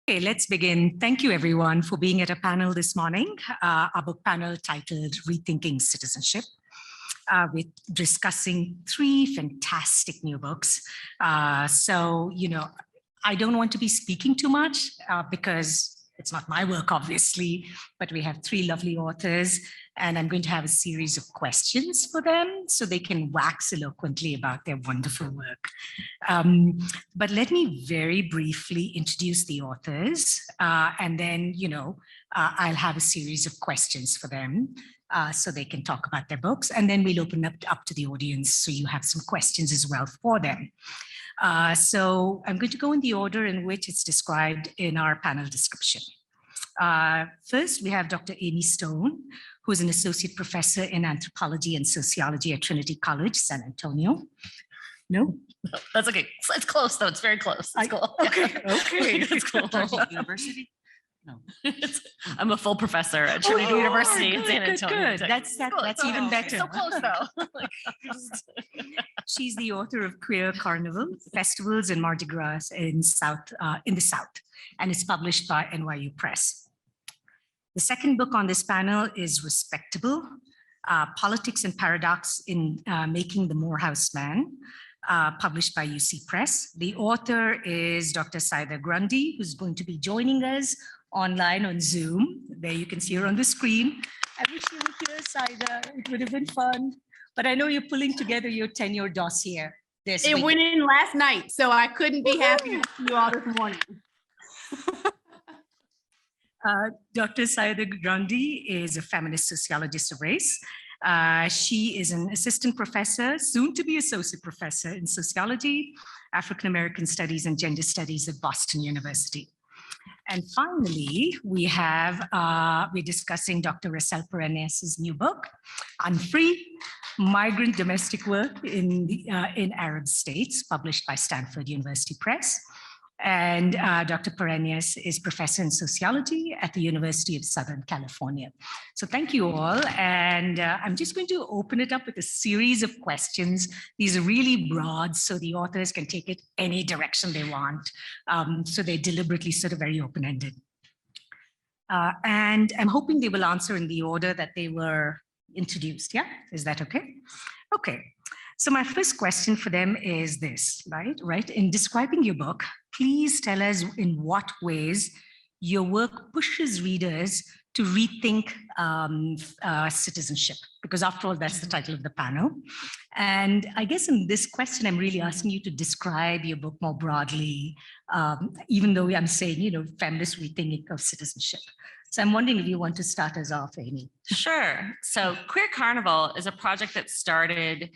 Okay, let's begin. Thank you everyone for being at a panel this morning, our book panel titled Rethinking Citizenship. We're discussing three fantastic new books. I don't want to be speaking too much because it's not my work, obviously, but we have three lovely authors, and I'm going to have a series of questions for them so they can wax eloquently about their wonderful work. But let me very briefly introduce the authors, and then, I'll have a series of questions for them so they can talk about their books, and then we'll open up to the audience so you have some questions as well for them. So I'm going to go in the order in which it's described in our panel description. First, we have Dr. Amy Stone, who is an associate professor in anthropology and sociology at Trinity College, San Antonio. No? That's okay. It's close, though. It's very close. It's cool. Okay. It's cool. University? No. I'm a full professor at Trinity University in San Antonio. Good. That's even better. So close, though. She's the author of Queer Carnival, Festivals and Mardi Gras in the South, and it's published by NYU Press. The second book on this panel is Respectable, Politics and Paradox in Making the Morehouse Man, published by UC Press. The author is Dr. Saida Grundy, who's going to be joining us online on Zoom. There you can see her on the screen. I wish you were here, Saida. It would have been fun. But I know you're pulling together your tenure dossier this week. It went in last night, so I couldn't be happier to see you all this morning. Dr. Saida Grundy is a feminist sociologist of race. She is an assistant professor, soon to be associate professor in sociology, African-American studies and gender studies at Boston University. And finally, we're discussing Dr. Rachel Perennias' new book, Unfree, Migrant Domestic Work in Arab States, published by Stanford University Press. And Dr. Perennias is professor in sociology at the University of Southern California. So thank you all. And I'm just going to open it up with a series of questions. These are really broad, so the authors can take it any direction they want. So they're deliberately sort of very open-ended. And I'm hoping they will answer in the order that they were introduced. Yeah, is that okay? Okay. So my first question for them is this, right? In describing your book, please tell us in what ways your work pushes readers to rethink citizenship, because after all, that's the title of the panel. And I guess in this question, I'm really asking you to describe your book more broadly, even though I'm saying, feminist rethinking of citizenship. So I'm wondering if you want to start us off, Amy. Sure. So Queer Carnival is a project that started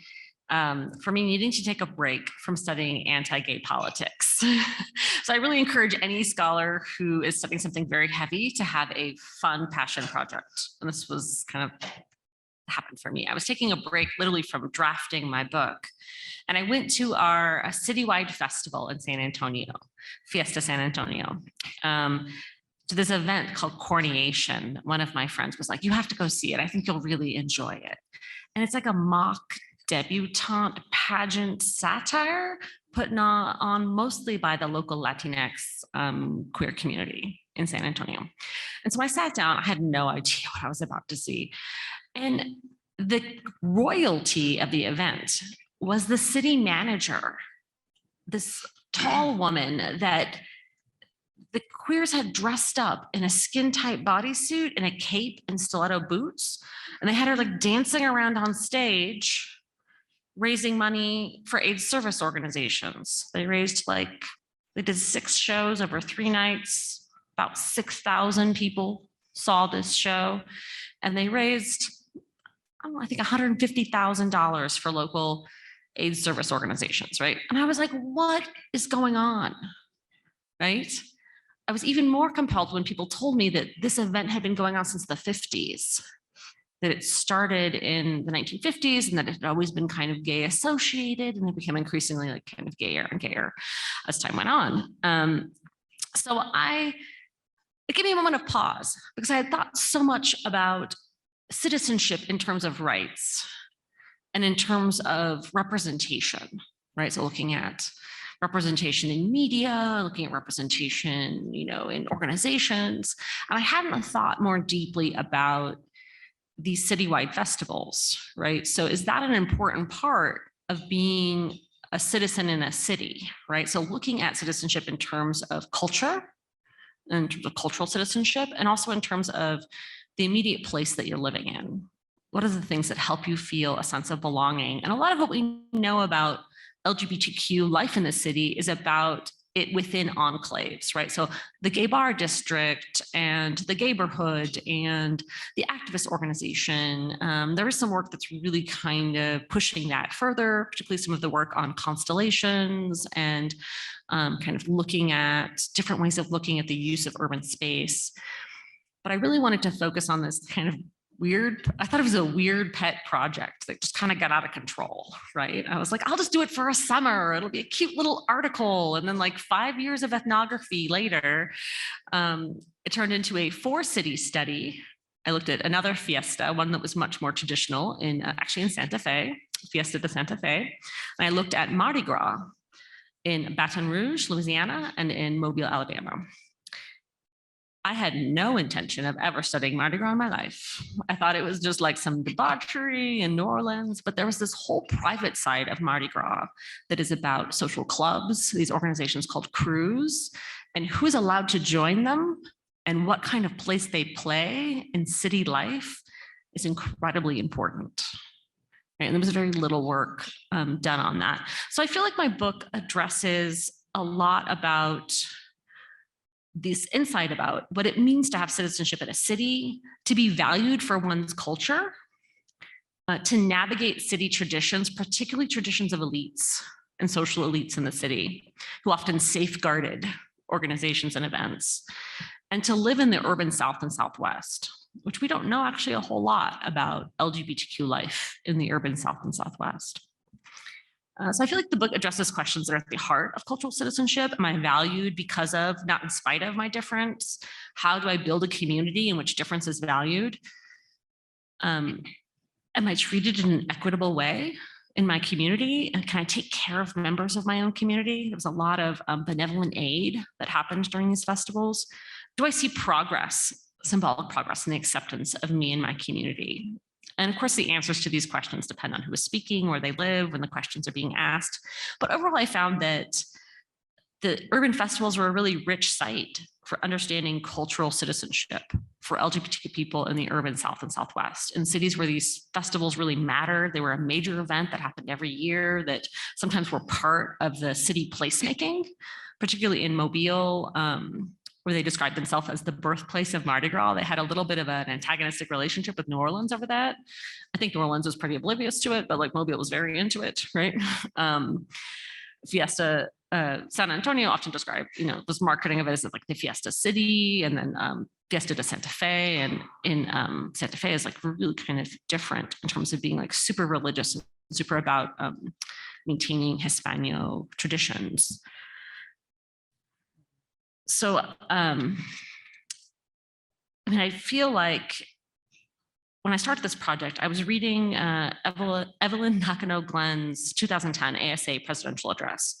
for me needing to take a break from studying anti-gay politics. So I really encourage any scholar who is studying something very heavy to have a fun passion project. And this was kind of happened for me. I was taking a break literally from drafting my book. And I went to a citywide festival in San Antonio, Fiesta San Antonio, to this event called Corneation. One of my friends was like, you have to go see it. I think you'll really enjoy it. And it's like a mock debutante pageant satire put on mostly by the local Latinx queer community in San Antonio. And so I sat down, I had no idea what I was about to see. And the royalty of the event was the city manager, this tall woman that the queers had dressed up in a skin-tight bodysuit and a cape and stiletto boots. And they had her like dancing around on stage, raising money for AIDS service organizations. They did 6 shows over 3 nights. About 6,000 people saw this show. And they raised, I think $150,000 for local AIDS service organizations, right? And I was like, what is going on, right? I was even more compelled when people told me that this event had been going on since the 50s. That it started in the 1950s and that it had always been kind of gay associated, and it became increasingly like kind of gayer and gayer as time went on. So it gave me a moment of pause because I had thought so much about citizenship in terms of rights and in terms of representation, right? So looking at representation in media, looking at representation, in organizations. And I hadn't thought more deeply about these citywide festivals, right? So is that an important part of being a citizen in a city, right? So looking at citizenship in terms of culture, in terms of cultural citizenship, and also in terms of the immediate place that you're living in. What are the things that help you feel a sense of belonging? And a lot of what we know about LGBTQ life in the city is about it within enclaves, right? So the gay bar district and the gayborhood and the activist organization, there is some work that's really kind of pushing that further, particularly some of the work on constellations and kind of looking at different ways of looking at the use of urban space. But I really wanted to focus on this kind of I thought it was a weird pet project that just kind of got out of control, right? I was like, I'll just do it for a summer. It'll be a cute little article. And then like 5 years of ethnography later, it turned into a 4-city study. I looked at another fiesta, one that was much more traditional actually in Santa Fe, Fiesta de Santa Fe. And I looked at Mardi Gras in Baton Rouge, Louisiana, and in Mobile, Alabama. I had no intention of ever studying Mardi Gras in my life. I thought it was just like some debauchery in New Orleans, but there was this whole private side of Mardi Gras that is about social clubs, these organizations called crews, and who's allowed to join them and what kind of place they play in city life is incredibly important. And there was very little work done on that. So I feel like my book addresses a lot about this insight about what it means to have citizenship in a city, to be valued for one's culture, to navigate city traditions, particularly traditions of elites and social elites in the city, who often safeguarded organizations and events, and to live in the urban South and Southwest, which we don't know actually a whole lot about LGBTQ life in the urban South and Southwest. So I feel like the book addresses questions that are at the heart of cultural citizenship. Am I valued because of, not in spite of my difference? How do I build a community in which difference is valued? Am I treated in an equitable way in my community? And can I take care of members of my own community? There was a lot of benevolent aid that happened during these festivals. Do I see progress, symbolic progress in the acceptance of me and my community? And of course, the answers to these questions depend on who is speaking, where they live, when the questions are being asked. But overall, I found that the urban festivals were a really rich site for understanding cultural citizenship for LGBTQ people in the urban South and Southwest. In cities where these festivals really mattered, they were a major event that happened every year, that sometimes were part of the city placemaking, particularly in Mobile, where they described themselves as the birthplace of Mardi Gras. They had a little bit of an antagonistic relationship with New Orleans over that. I think New Orleans was pretty oblivious to it, but like Mobile was very into it, right? Fiesta, San Antonio often described, this marketing of it as like the Fiesta City, and then Fiesta de Santa Fe, and in Santa Fe is like really kind of different in terms of being like super religious and super about maintaining Hispano traditions. So, I feel like when I started this project, I was reading Evelyn Nakano Glenn's 2010 ASA presidential address,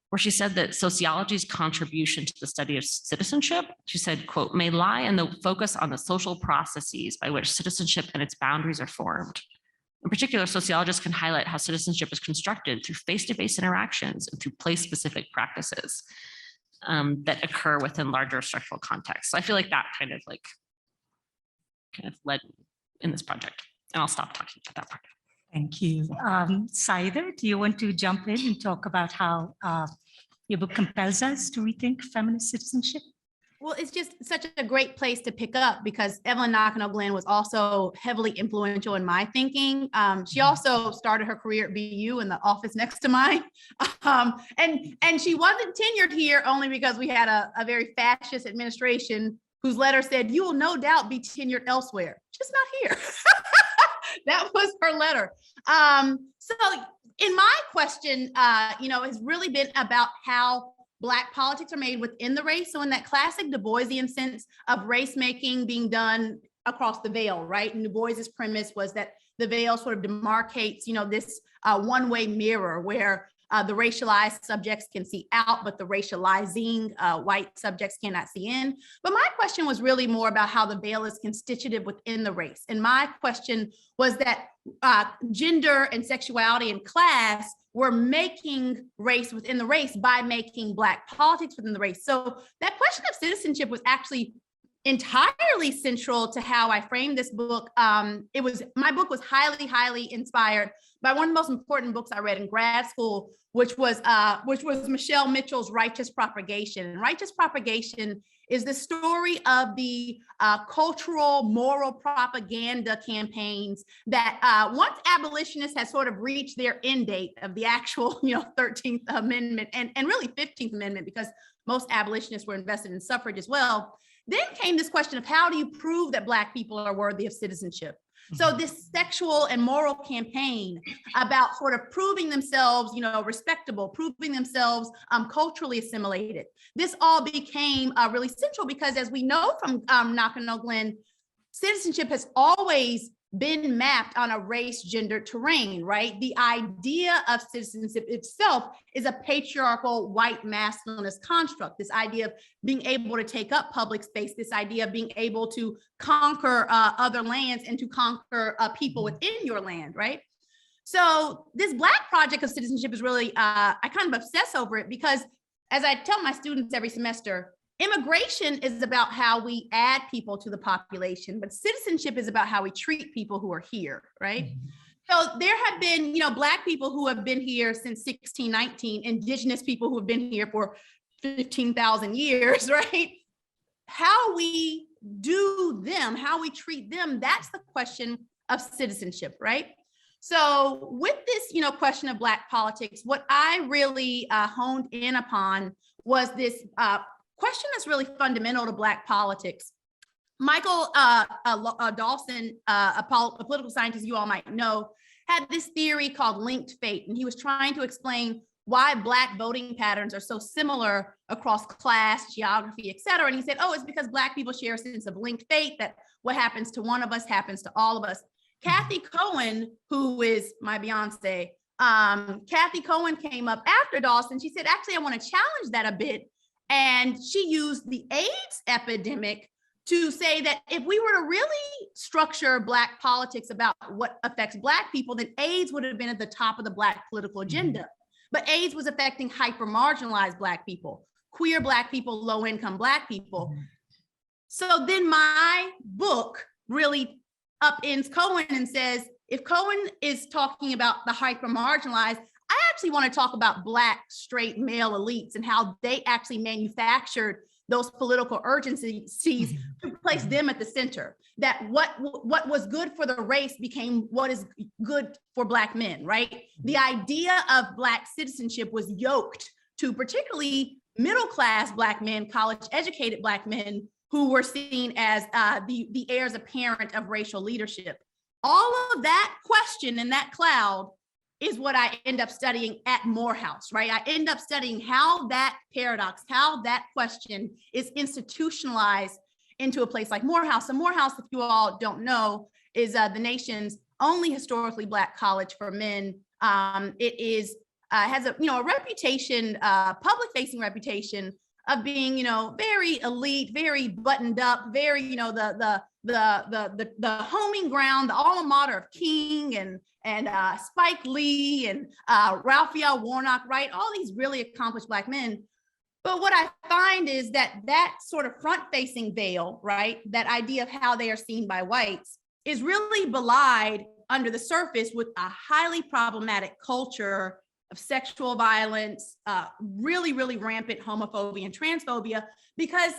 where she said that sociology's contribution to the study of citizenship, she said, quote, may lie in the focus on the social processes by which citizenship and its boundaries are formed. In particular, sociologists can highlight how citizenship is constructed through face-to-face interactions and through place-specific practices that occur within larger structural contexts. So I feel like that kind of led in this project. And I'll stop talking about that part. Thank you. Saida, do you want to jump in and talk about how your book compels us to rethink feminist citizenship? Well, it's just such a great place to pick up because Evelyn Nakano Glenn was also heavily influential in my thinking. She also started her career at BU in the office next to mine. And she wasn't tenured here only because we had a very fascist administration whose letter said, you will no doubt be tenured elsewhere, just not here. That was her letter. So in my question, has really been about how Black politics are made within the race. So in that classic Du Boisian sense of race making being done across the veil, right? And Du Bois's premise was that the veil sort of demarcates, this one-way mirror where The racialized subjects can see out, but the racializing white subjects cannot see in. But my question was really more about how the veil is constitutive within the race. And my question was that gender and sexuality and class were making race within the race by making Black politics within the race. So that question of citizenship was actually entirely central to how I framed this book. My book was highly inspired by one of the most important books I read in grad school, which was Michelle Mitchell's Righteous Propagation. And Righteous Propagation is the story of the cultural, moral propaganda campaigns that once abolitionists had sort of reached their end date of the actual, 13th Amendment and really 15th Amendment, because most abolitionists were invested in suffrage as well. Then came this question of how do you prove that Black people are worthy of citizenship? So this sexual and moral campaign about sort of proving themselves, respectable, proving themselves culturally assimilated. This all became really central because, as we know from Nakano Glenn, citizenship has always been mapped on a race gender terrain, right? The idea of citizenship itself is a patriarchal white masculinist construct. This idea of being able to take up public space, this idea of being able to conquer other lands and to conquer people within your land, right? So this Black project of citizenship is really, I kind of obsess over it because, as I tell my students every semester, immigration is about how we add people to the population, but citizenship is about how we treat people who are here, right? So there have been, Black people who have been here since 1619, Indigenous people who have been here for 15,000 years, right? How we do them, how we treat them, that's the question of citizenship, right? So with this, question of Black politics, what I really honed in upon was this question that's really fundamental to Black politics. Michael Dawson, a political scientist you all might know, had this theory called linked fate, and he was trying to explain why Black voting patterns are so similar across class, geography, et cetera. And he said, oh, it's because Black people share a sense of linked fate, that what happens to one of us happens to all of us. Kathy Cohen, who is my Beyonce, Kathy Cohen came up after Dawson. She said, actually, I want to challenge that a bit. And she used the AIDS epidemic to say that if we were to really structure Black politics about what affects Black people, then AIDS would have been at the top of the Black political agenda. But AIDS was affecting hyper-marginalized Black people, queer Black people, low-income Black people. So then my book really upends Cohen and says, if Cohen is talking about the hyper-marginalized, I actually want to talk about Black straight male elites and how they actually manufactured those political urgencies to place them at the center. That what was good for the race became what is good for Black men, right? The idea of Black citizenship was yoked to particularly middle-class Black men, college-educated Black men who were seen as the heirs apparent of racial leadership. All of that question and that cloud is what I end up studying at Morehouse, right? I end up studying how that paradox, how that question is institutionalized into a place like Morehouse. And Morehouse, if you all don't know, is the nation's only historically Black college for men. It has a reputation, public-facing reputation of being, very elite, very buttoned up, very, the homing ground, the alma mater of King and Spike Lee and Raphael Warnock, right? All these really accomplished Black men. But what I find is that sort of front-facing veil, right? That idea of how they are seen by whites is really belied under the surface with a highly problematic culture of sexual violence, really, really rampant homophobia and transphobia, because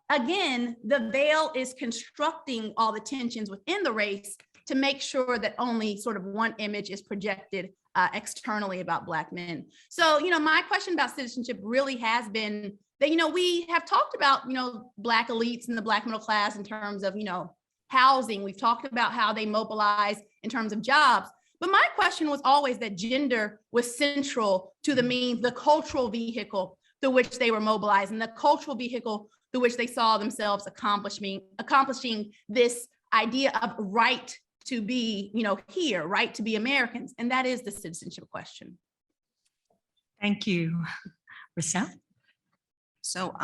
again, the veil is constructing all the tensions within the race to make sure that only sort of one image is projected externally about Black men. So, my question about citizenship really has been that, we have talked about, Black elites and the Black middle class in terms of, housing. We've talked about how they mobilize in terms of jobs. But my question was always that gender was central to the means, the cultural vehicle through which they were mobilized and the cultural vehicle through which they saw themselves accomplishing this idea of right to be, here, right to be Americans. And that is the citizenship question. Thank you. Rochelle? So,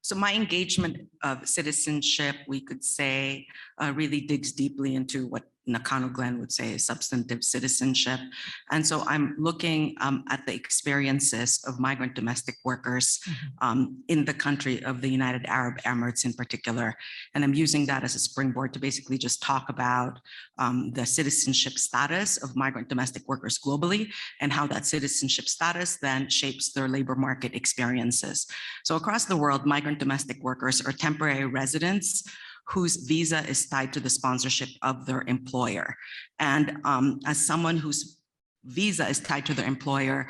so my engagement of citizenship, we could say, really digs deeply into what Nakano Glenn would say is substantive citizenship. And so I'm looking at the experiences of migrant domestic workers in the country of the United Arab Emirates in particular. And I'm using that as a springboard to basically just talk about the citizenship status of migrant domestic workers globally and how that citizenship status then shapes their labor market experiences. So across the world, migrant domestic workers are temporary residents whose visa is tied to the sponsorship of their employer. And as someone whose visa is tied to their employer,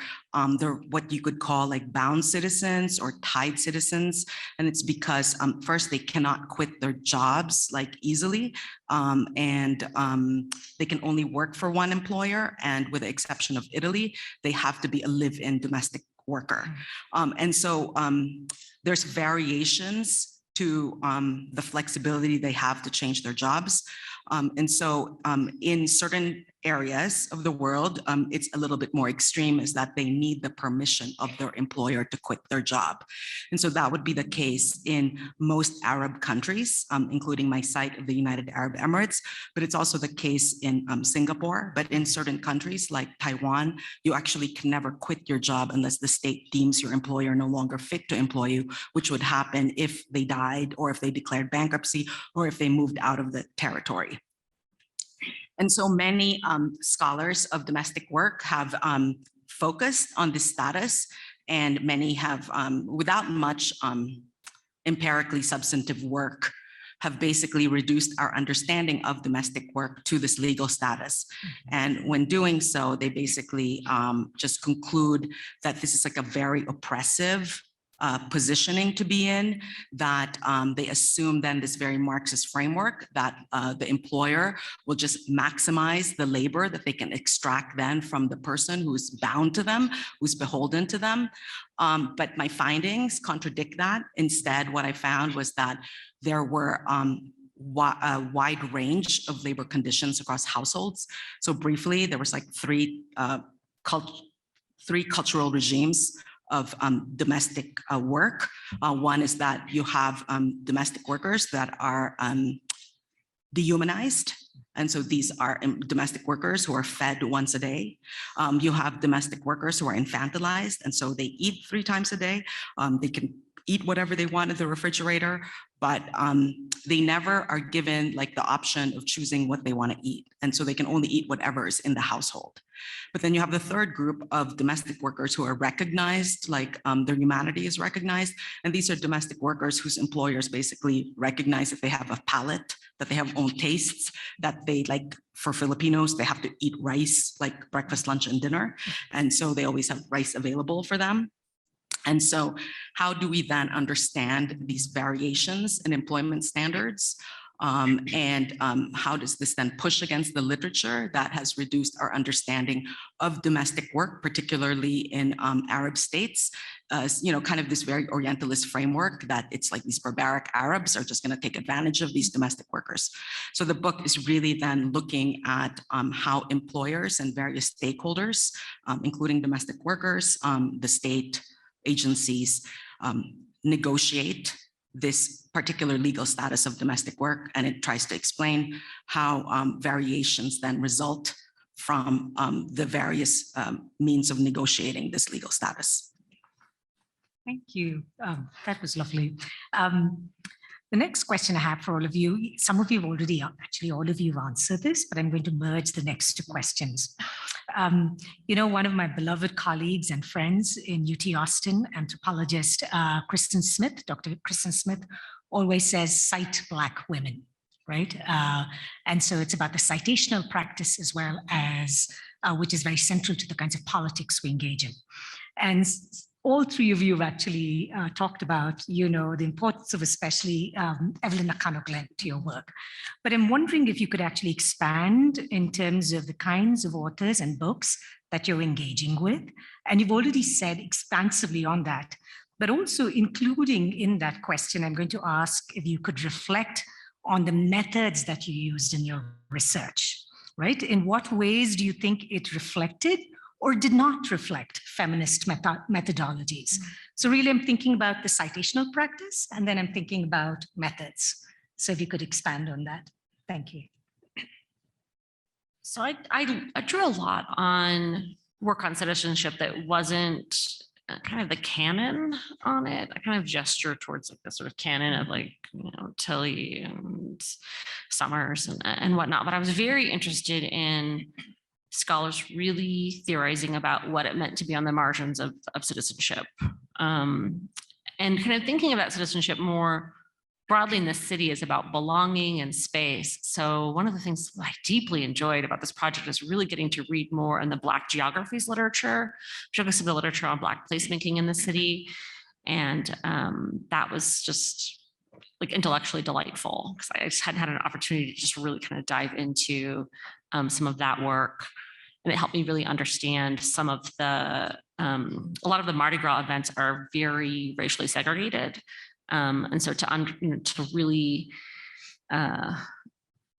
they're what you could call like bound citizens or tied citizens. And it's because first, they cannot quit their jobs like easily. They can only work for one employer. And with the exception of Italy, they have to be a live-in domestic worker. And so there's variations to the flexibility they have to change their jobs. And so in certain areas of the world, it's a little bit more extreme, is that they need the permission of their employer to quit their job. And so that would be the case in most Arab countries, including my site of the United Arab Emirates, but it's also the case in Singapore. But in certain countries like Taiwan, you actually can never quit your job unless the state deems your employer no longer fit to employ you, which would happen if they died or if they declared bankruptcy or if they moved out of the territory. And so many scholars of domestic work have focused on this status, and many have, without much empirically substantive work, have basically reduced our understanding of domestic work to this legal status. And when doing so, they basically just conclude that this is like a very oppressive positioning to be in, that they assume then this very Marxist framework that the employer will just maximize the labor that they can extract then from the person who's bound to them, who's beholden to them. But my findings contradict that. Instead, what I found was that there were a wide range of labor conditions across households. So briefly, there was like three cultural regimes of domestic work. One is that you have domestic workers that are dehumanized. And so these are domestic workers who are fed once a day. You have domestic workers who are infantilized. And so they eat 3 times a day. They can eat whatever they want in the refrigerator, but they never are given like the option of choosing what they want to eat. And so they can only eat whatever is in the household. But then you have the third group of domestic workers who are recognized, like their humanity is recognized. And these are domestic workers whose employers basically recognize that they have a palate, that they have own tastes, that they, like for Filipinos, they have to eat rice like breakfast, lunch, and dinner. And so they always have rice available for them. And so how do we then understand these variations in employment standards? How does this then push against the literature that has reduced our understanding of domestic work, particularly in Arab states? Kind of this very Orientalist framework that it's like these barbaric Arabs are just going to take advantage of these domestic workers. So the book is really then looking at how employers and various stakeholders, including domestic workers, the state, agencies, negotiate this particular legal status of domestic work, and it tries to explain how variations then result from the various means of negotiating this legal status. Thank you. That was lovely. The next question I have for all of you, some of you have already, actually all of you have answered this, but I'm going to merge the next 2 questions. One of my beloved colleagues and friends in UT Austin, anthropologist Kristen Smith, Dr. Kristen Smith, always says, cite Black women, right? And so it's about the citational practice as well as, which is very central to the kinds of politics we engage in. And all 3 of you have actually talked about, the importance of especially Evelyn Nakano-Glenn to your work. But I'm wondering if you could actually expand in terms of the kinds of authors and books that you're engaging with. And you've already said expansively on that, but also including in that question, I'm going to ask if you could reflect on the methods that you used in your research, right? In what ways do you think it reflected or did not reflect feminist methodologies. So really, I'm thinking about the citational practice, and then I'm thinking about methods. So if you could expand on that. Thank you. So I drew a lot on work on citizenship that wasn't kind of the canon on it. I kind of gesture towards like the sort of canon of like, Tilly and Summers and whatnot. But I was very interested in scholars really theorizing about what it meant to be on the margins of citizenship, and kind of thinking about citizenship more broadly in the city is about belonging and space. So one of the things I deeply enjoyed about this project is really getting to read more in the Black geographies literature, particularly the literature on Black placemaking in the city. And that was just like intellectually delightful because I just hadn't had an opportunity to just really kind of dive into some of that work. And it helped me really understand some of the, a lot of the Mardi Gras events are very racially segregated. And so to really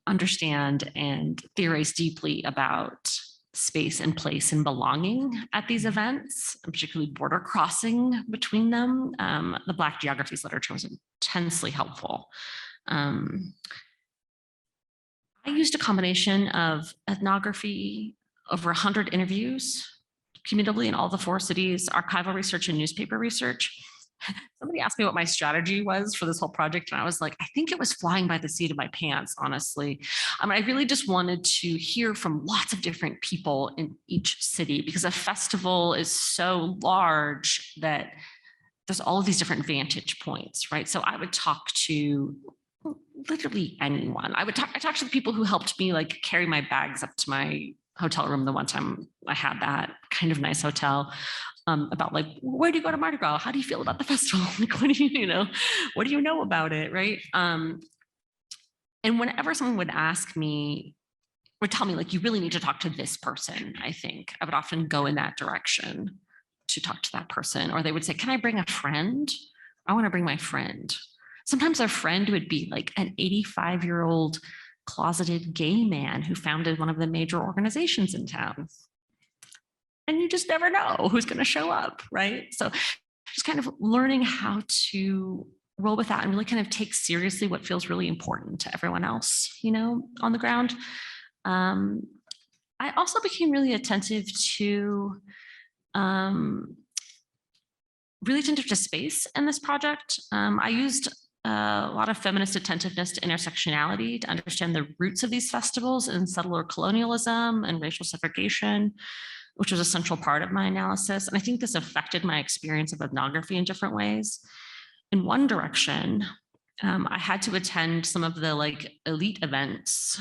understand and theorize deeply about space and place and belonging at these events, and particularly border crossing between them, the Black geographies literature was intensely helpful. I used a combination of ethnography, over 100 interviews, cumulatively in all the 4 cities, archival research and newspaper research. Somebody asked me what my strategy was for this whole project, and I was like, I think it was flying by the seat of my pants, honestly. I really just wanted to hear from lots of different people in each city because a festival is so large that there's all of these different vantage points, right? So I would talk to literally anyone. I talked to the people who helped me like carry my bags up to my hotel room the one time I had that kind of nice hotel. About like, where do you go to Mardi Gras? How do you feel about the festival? Like, what do you know about it, right? And whenever someone would ask me, would tell me like, you really need to talk to this person, I think I would often go in that direction to talk to that person. Or they would say, can I bring a friend? I want to bring my friend. Sometimes our friend would be like an 85-year-old closeted gay man who founded one of the major organizations in town. And you just never know who's going to show up, right? So just kind of learning how to roll with that and really kind of take seriously what feels really important to everyone else, on the ground. I also became really attentive to space in this project. I used a lot of feminist attentiveness to intersectionality to understand the roots of these festivals and settler colonialism and racial segregation, which was a central part of my analysis. And I think this affected my experience of ethnography in different ways. In one direction, I had to attend some of the like elite events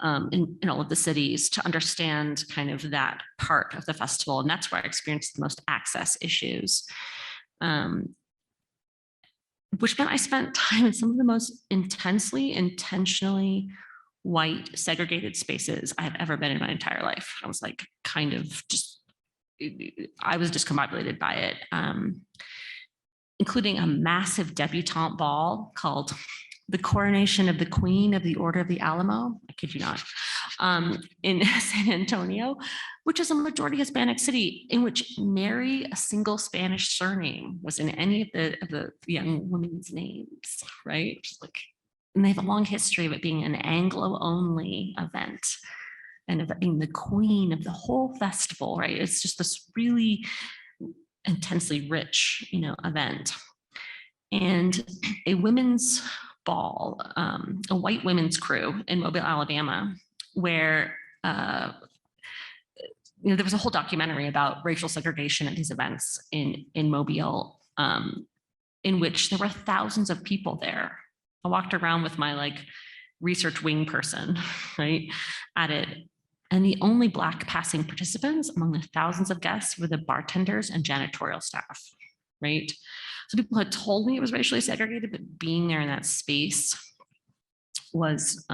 in all of the cities to understand kind of that part of the festival. And that's where I experienced the most access issues, which meant I spent time in some of the most intentionally white segregated spaces I have ever been in my entire life. I was like, kind of just, I was discombobulated by it, including a massive debutante ball called the Coronation of the Queen of the Order of the Alamo. I kid you not, in San Antonio, which is a majority Hispanic city in which nary a single Spanish surname was in any of the young women's names, right? Just like, and they have a long history of it being an Anglo-only event and of it being the queen of the whole festival, right? It's just this really intensely rich, event. And a women's ball, a white women's crew in Mobile, Alabama, where there was a whole documentary about racial segregation at these events in Mobile, in which there were thousands of people there. I walked around with my like research wing person, right, at it. And the only Black passing participants among the thousands of guests were the bartenders and janitorial staff, right? So people had told me it was racially segregated, but being there in that space was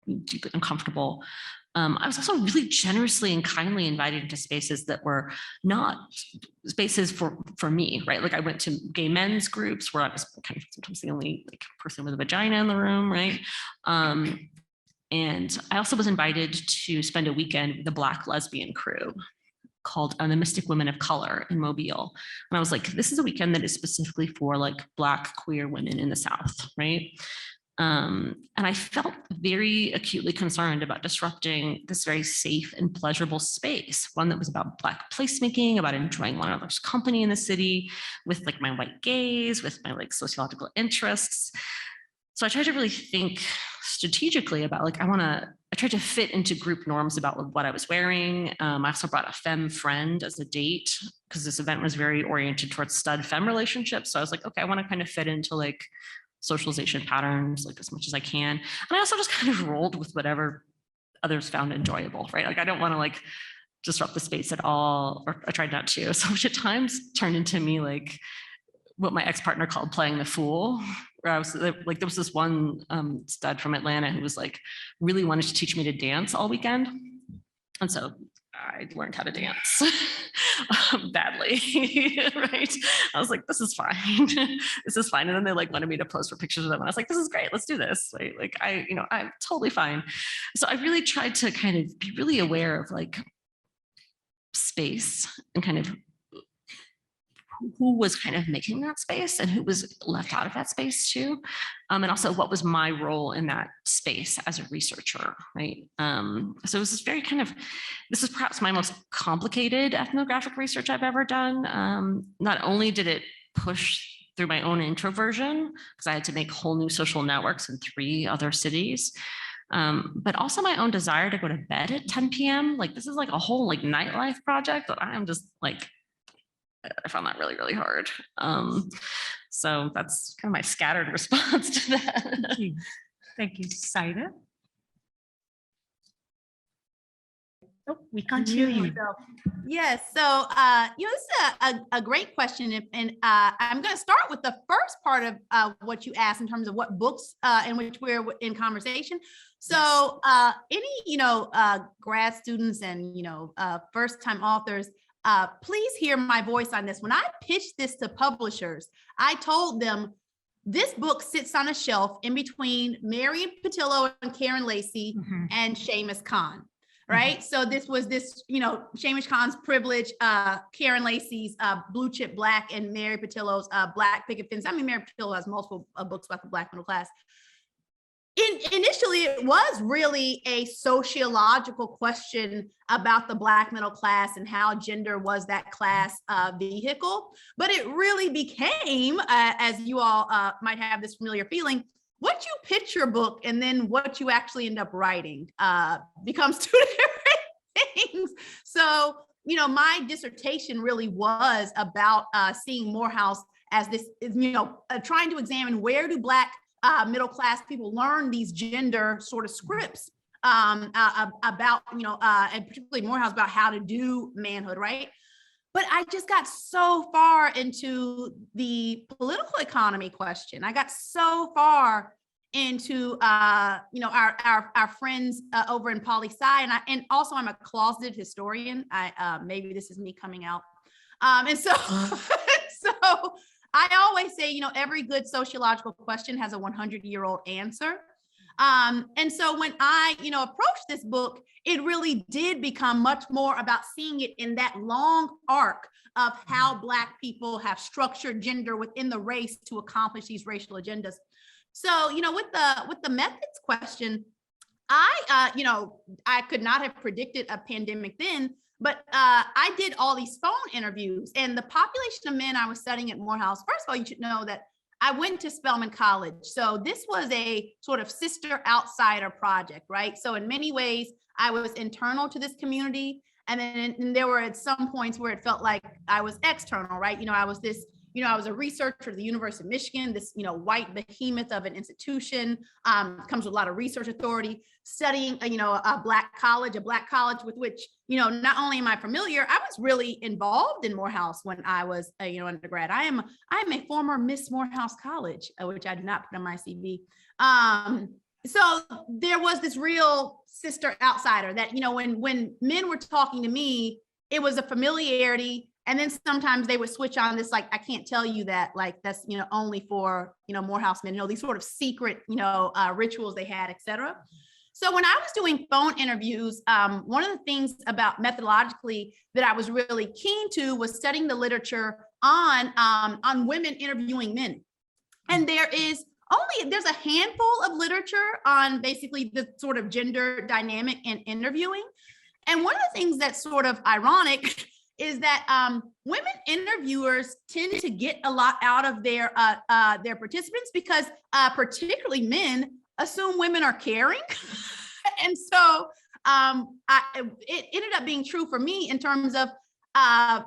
deeply uncomfortable. I was also really generously and kindly invited into spaces that were not spaces for me, right? Like I went to gay men's groups where I was kind of sometimes the only like person with a vagina in the room, right? And I also was invited to spend a weekend with the Black lesbian crew called the Mystic Women of Color in Mobile. And I was like, this is a weekend that is specifically for like Black queer women in the South, right? And I felt very acutely concerned about disrupting this very safe and pleasurable space, one that was about Black placemaking, about enjoying one another's company in the city with like my white gaze, with my like sociological interests. So I tried to really think strategically about like, I tried to fit into group norms about what I was wearing. I also brought a femme friend as a date because this event was very oriented towards stud femme relationships. So I was like, okay, I want to kind of fit into like socialization patterns like as much as I can. And I also just kind of rolled with whatever others found enjoyable, right? Like I don't want to like disrupt the space at all, or I tried not to. So which at times turned into me like what my ex-partner called playing the fool, where I was like, there was this one stud from Atlanta who was like, really wanted to teach me to dance all weekend. And so I learned how to dance badly, right? I was like, this is fine. This is fine. And then they like wanted me to pose for pictures of them. And I was like, this is great. Let's do this. Right? Like I'm totally fine. So I really tried to kind of be really aware of like space and kind of who was kind of making that space and who was left out of that space too. And also what was my role in that space as a researcher, right? So it was this very kind of, this is perhaps my most complicated ethnographic research I've ever done. Not only did it push through my own introversion, because I had to make whole new social networks in 3 other cities, but also my own desire to go to bed at 10 p.m. Like this is like a whole like nightlife project that I am just like, I found that really, really hard. So that's kind of my scattered response to that. Thank you. Thank you, Saida. Oh, we can't hear you. Yes, so this is a great question, and I'm going to start with the first part of what you asked in terms of what books in which we're in conversation. So any grad students and first-time authors, please hear my voice on this. When I pitched this to publishers, I told them this book sits on a shelf in between Marion Patillo and Karen Lacey and Seamus Khan, right? So this was Seamus Khan's Privilege, Karen Lacey's Blue Chip Black, and Mary Patillo's Black Picket Fence. I mean, Mary Patillo has multiple books about the Black middle class. Initially, it was really a sociological question about the Black middle class and how gender was that class vehicle. But it really became, as you all might have this familiar feeling, what you pitch your book and then what you actually end up writing becomes 2 different things. So, my dissertation really was about seeing Morehouse as this, trying to examine where do Black middle class people learn these gender sort of scripts about, and particularly Morehouse about how to do manhood, right? But I just got so far into the political economy question. I got so far into, our friends over in poli sci, and also I'm a closeted historian. Maybe this is me coming out, and so so. I always say, every good sociological question has a 100-year-old answer. And so when I, approached this book, it really did become much more about seeing it in that long arc of how Black people have structured gender within the race to accomplish these racial agendas. So, with the methods question, I could not have predicted a pandemic then. But I did all these phone interviews, and the population of men I was studying at Morehouse, first of all, you should know that I went to Spelman College. So this was a sort of sister outsider project, right? So in many ways, I was internal to this community. And then there were at some points where it felt like I was external, right? I was this, I was a researcher at the University of Michigan, this, white behemoth of an institution, comes with a lot of research authority, studying, a Black college with which, not only am I familiar, I was really involved in Morehouse when I was a, undergrad. I am a former Miss Morehouse College, which I did not put on my CV. So there was this real sister outsider that, when men were talking to me, it was a familiarity. And then sometimes they would switch on this, like, I can't tell you that, like, that's, only for, Morehouse men, these sort of secret, rituals they had, et cetera. So when I was doing phone interviews, one of the things about methodologically that I was really keen to was studying the literature on women interviewing men. And there's a handful of literature on basically the sort of gender dynamic in interviewing. And one of the things that's sort of ironic is that women interviewers tend to get a lot out of their participants because particularly men assume women are caring. And so it ended up being true for me in terms of, I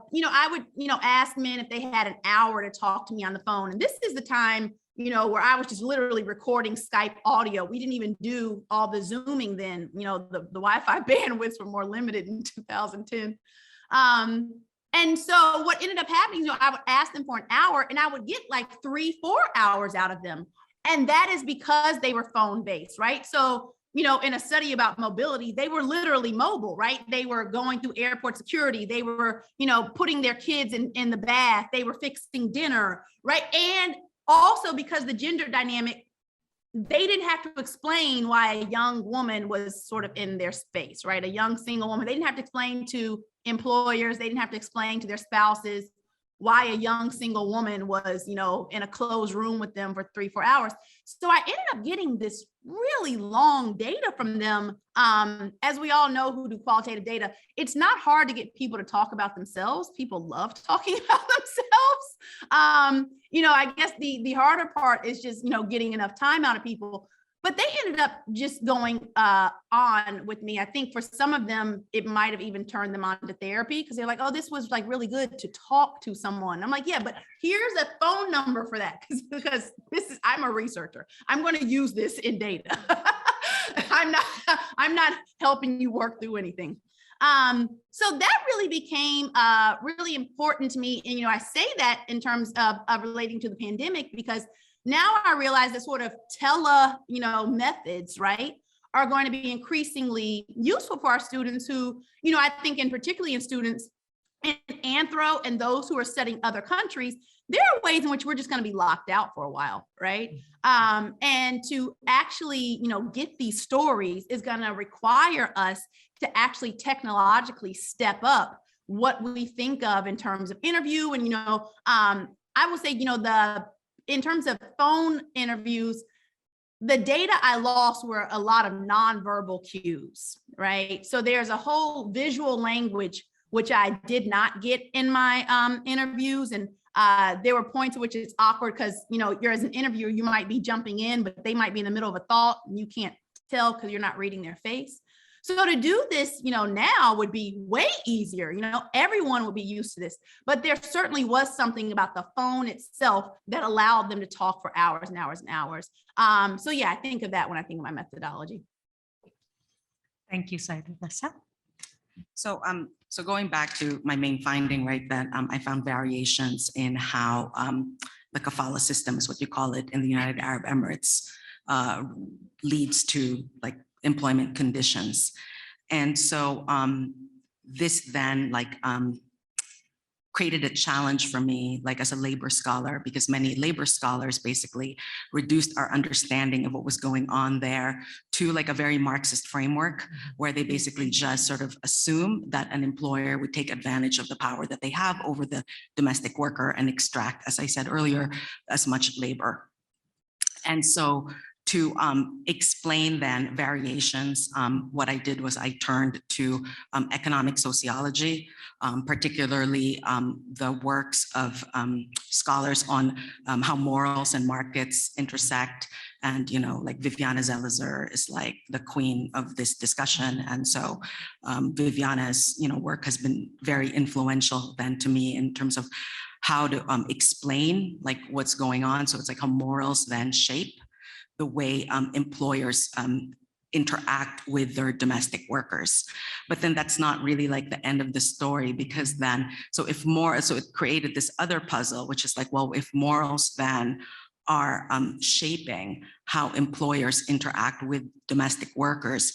would, ask men if they had an hour to talk to me on the phone. And this is the time, where I was just literally recording Skype audio. We didn't even do all the Zooming then, the Wi-Fi bandwidths were more limited in 2010. And so what ended up happening, I would ask them for an hour and I would get like 3-4 hours out of them. And that is because they were phone based, right? So, in a study about mobility, they were literally mobile, right? They were going through airport security. They were, putting their kids in the bath. They were fixing dinner, right? And also because the gender dynamic, they didn't have to explain why a young woman was sort of in their space, right? A young single woman, they didn't have to explain to employers. They didn't have to explain to their spouses why a young single woman was, in a closed room with them for 3-4 hours. So I ended up getting this really long data from them. As we all know who do qualitative data, it's not hard to get people to talk about themselves. People love talking about themselves. I guess the harder part is just, getting enough time out of people. But they ended up just going on with me. I think for some of them, it might have even turned them on to therapy because they're like, oh, this was like really good to talk to someone. I'm like, yeah, but here's a phone number for that because I'm a researcher. I'm going to use this in data. I'm not helping you work through anything. So that really became really important to me. And, I say that in terms of relating to the pandemic because now I realize that sort of methods, right, are going to be increasingly useful for our students who, I think particularly in students in anthro and those who are studying other countries, there are ways in which we're just going to be locked out for a while, right? And to actually, get these stories is going to require us to actually technologically step up what we think of in terms of interview. And, I will say, in terms of phone interviews, the data I lost were a lot of nonverbal cues, right? So there's a whole visual language, which I did not get in my interviews. And there were points at which it's awkward because, you're as an interviewer, you might be jumping in, but they might be in the middle of a thought and you can't tell because you're not reading their face. So to do this, now would be way easier. Everyone would be used to this, but there certainly was something about the phone itself that allowed them to talk for hours and hours and hours. So yeah, I think of that when I think of my methodology. Thank you, Saida. So going back to my main finding, right, that I found variations in how the kafala system is what you call it in the United Arab Emirates leads to like employment conditions. And so this then created a challenge for me, like as a labor scholar, because many labor scholars basically reduced our understanding of what was going on there to like a very Marxist framework, where they basically just sort of assume that an employer would take advantage of the power that they have over the domestic worker and extract, as I said earlier, as much labor. And so to explain then variations, what I did was I turned to economic sociology, particularly the works of scholars on how morals and markets intersect. And, like Viviana Zelizer is like the queen of this discussion. And so Viviana's, work has been very influential then to me in terms of how to explain like what's going on. So it's like how morals then shape the way employers interact with their domestic workers. But then that's not really like the end of the story, because then, so it created this other puzzle, which is like, well, if morals then are shaping how employers interact with domestic workers.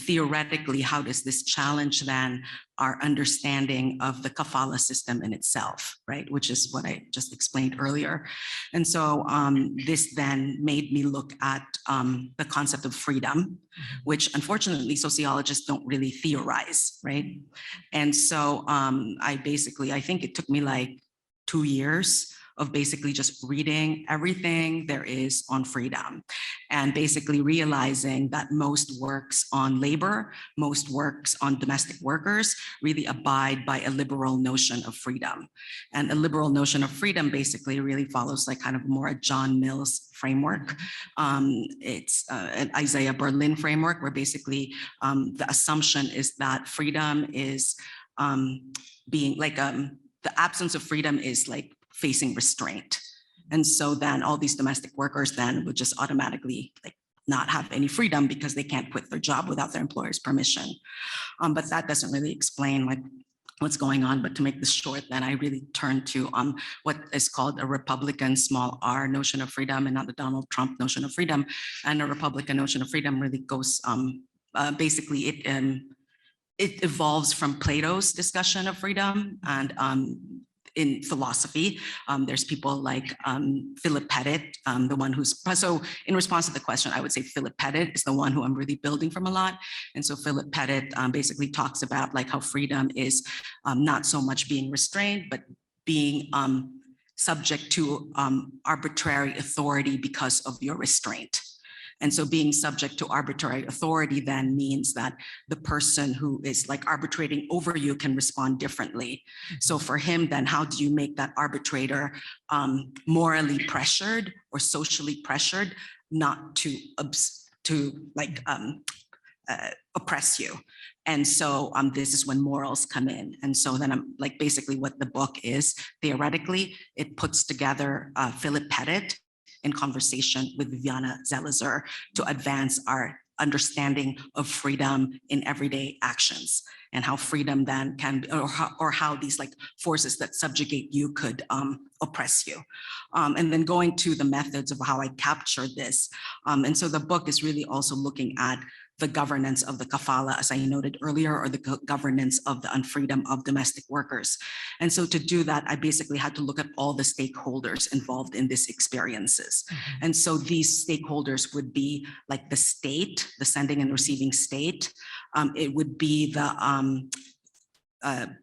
Theoretically, how does this challenge then our understanding of the kafala system in itself, right? Which is what I just explained earlier. And so this then made me look at the concept of freedom, which unfortunately sociologists don't really theorize, right? And so I think it took me like 2 years of basically just reading everything there is on freedom and basically realizing that most works on labor, most works on domestic workers really abide by a liberal notion of freedom. And a liberal notion of freedom basically really follows like kind of more a John Mills framework. It's an Isaiah Berlin framework where basically the assumption is that freedom is being like the absence of freedom is like facing restraint. And so then all these domestic workers then would just automatically like not have any freedom because they can't quit their job without their employer's permission. But that doesn't really explain like what's going on. But to make this short, then I really turned to what is called a Republican small r notion of freedom and not the Donald Trump notion of freedom. And a Republican notion of freedom really goes, basically it evolves from Plato's discussion of freedom. And in philosophy, there's people like Philip Pettit, the one who's, so in response to the question, I would say Philip Pettit is the one who I'm really building from a lot. And so Philip Pettit basically talks about like how freedom is not so much being restrained, but being subject to arbitrary authority because of your restraint. And so being subject to arbitrary authority then means that the person who is like arbitrating over you can respond differently. So for him, then how do you make that arbitrator morally pressured or socially pressured not to oppress you? And so this is when morals come in. And so then I'm like basically what the book is, theoretically, it puts together Philip Pettit in conversation with Viviana Zelizer to advance our understanding of freedom in everyday actions and how freedom then can, or how these like forces that subjugate you could oppress you. And then going to the methods of how I captured this. And so the book is really also looking at the governance of the kafala, as I noted earlier, or the governance of the unfreedom of domestic workers. And so to do that, I basically had to look at all the stakeholders involved in these experiences. And so these stakeholders would be like the state, the sending and receiving state. It would be the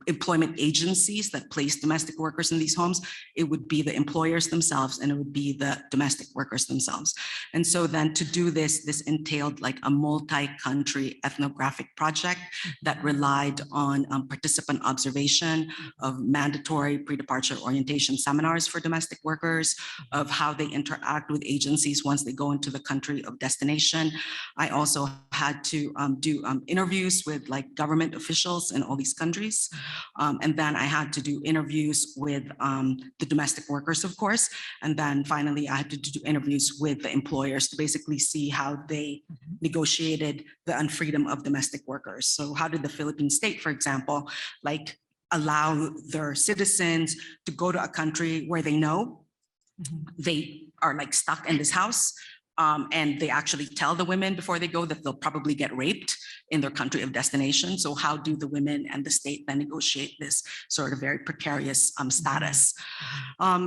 employment agencies that place domestic workers in these homes. It would be the employers themselves, and it would be the domestic workers themselves. And so then to do this, this entailed like a multi-country ethnographic project that relied on participant observation of mandatory pre-departure orientation seminars for domestic workers, of how they interact with agencies once they go into the country of destination. I also had to do interviews with like government officials in all these countries. And then I had to do interviews with the domestic workers, of course. And then finally, I had to do interviews with the employers to basically see how they negotiated the unfreedom of domestic workers. So how did the Philippine state, for example, like allow their citizens to go to a country where they know they are like stuck in this house, and they actually tell the women before they go that they'll probably get raped in their country of destination. So how do the women and the state then negotiate this sort of very precarious status?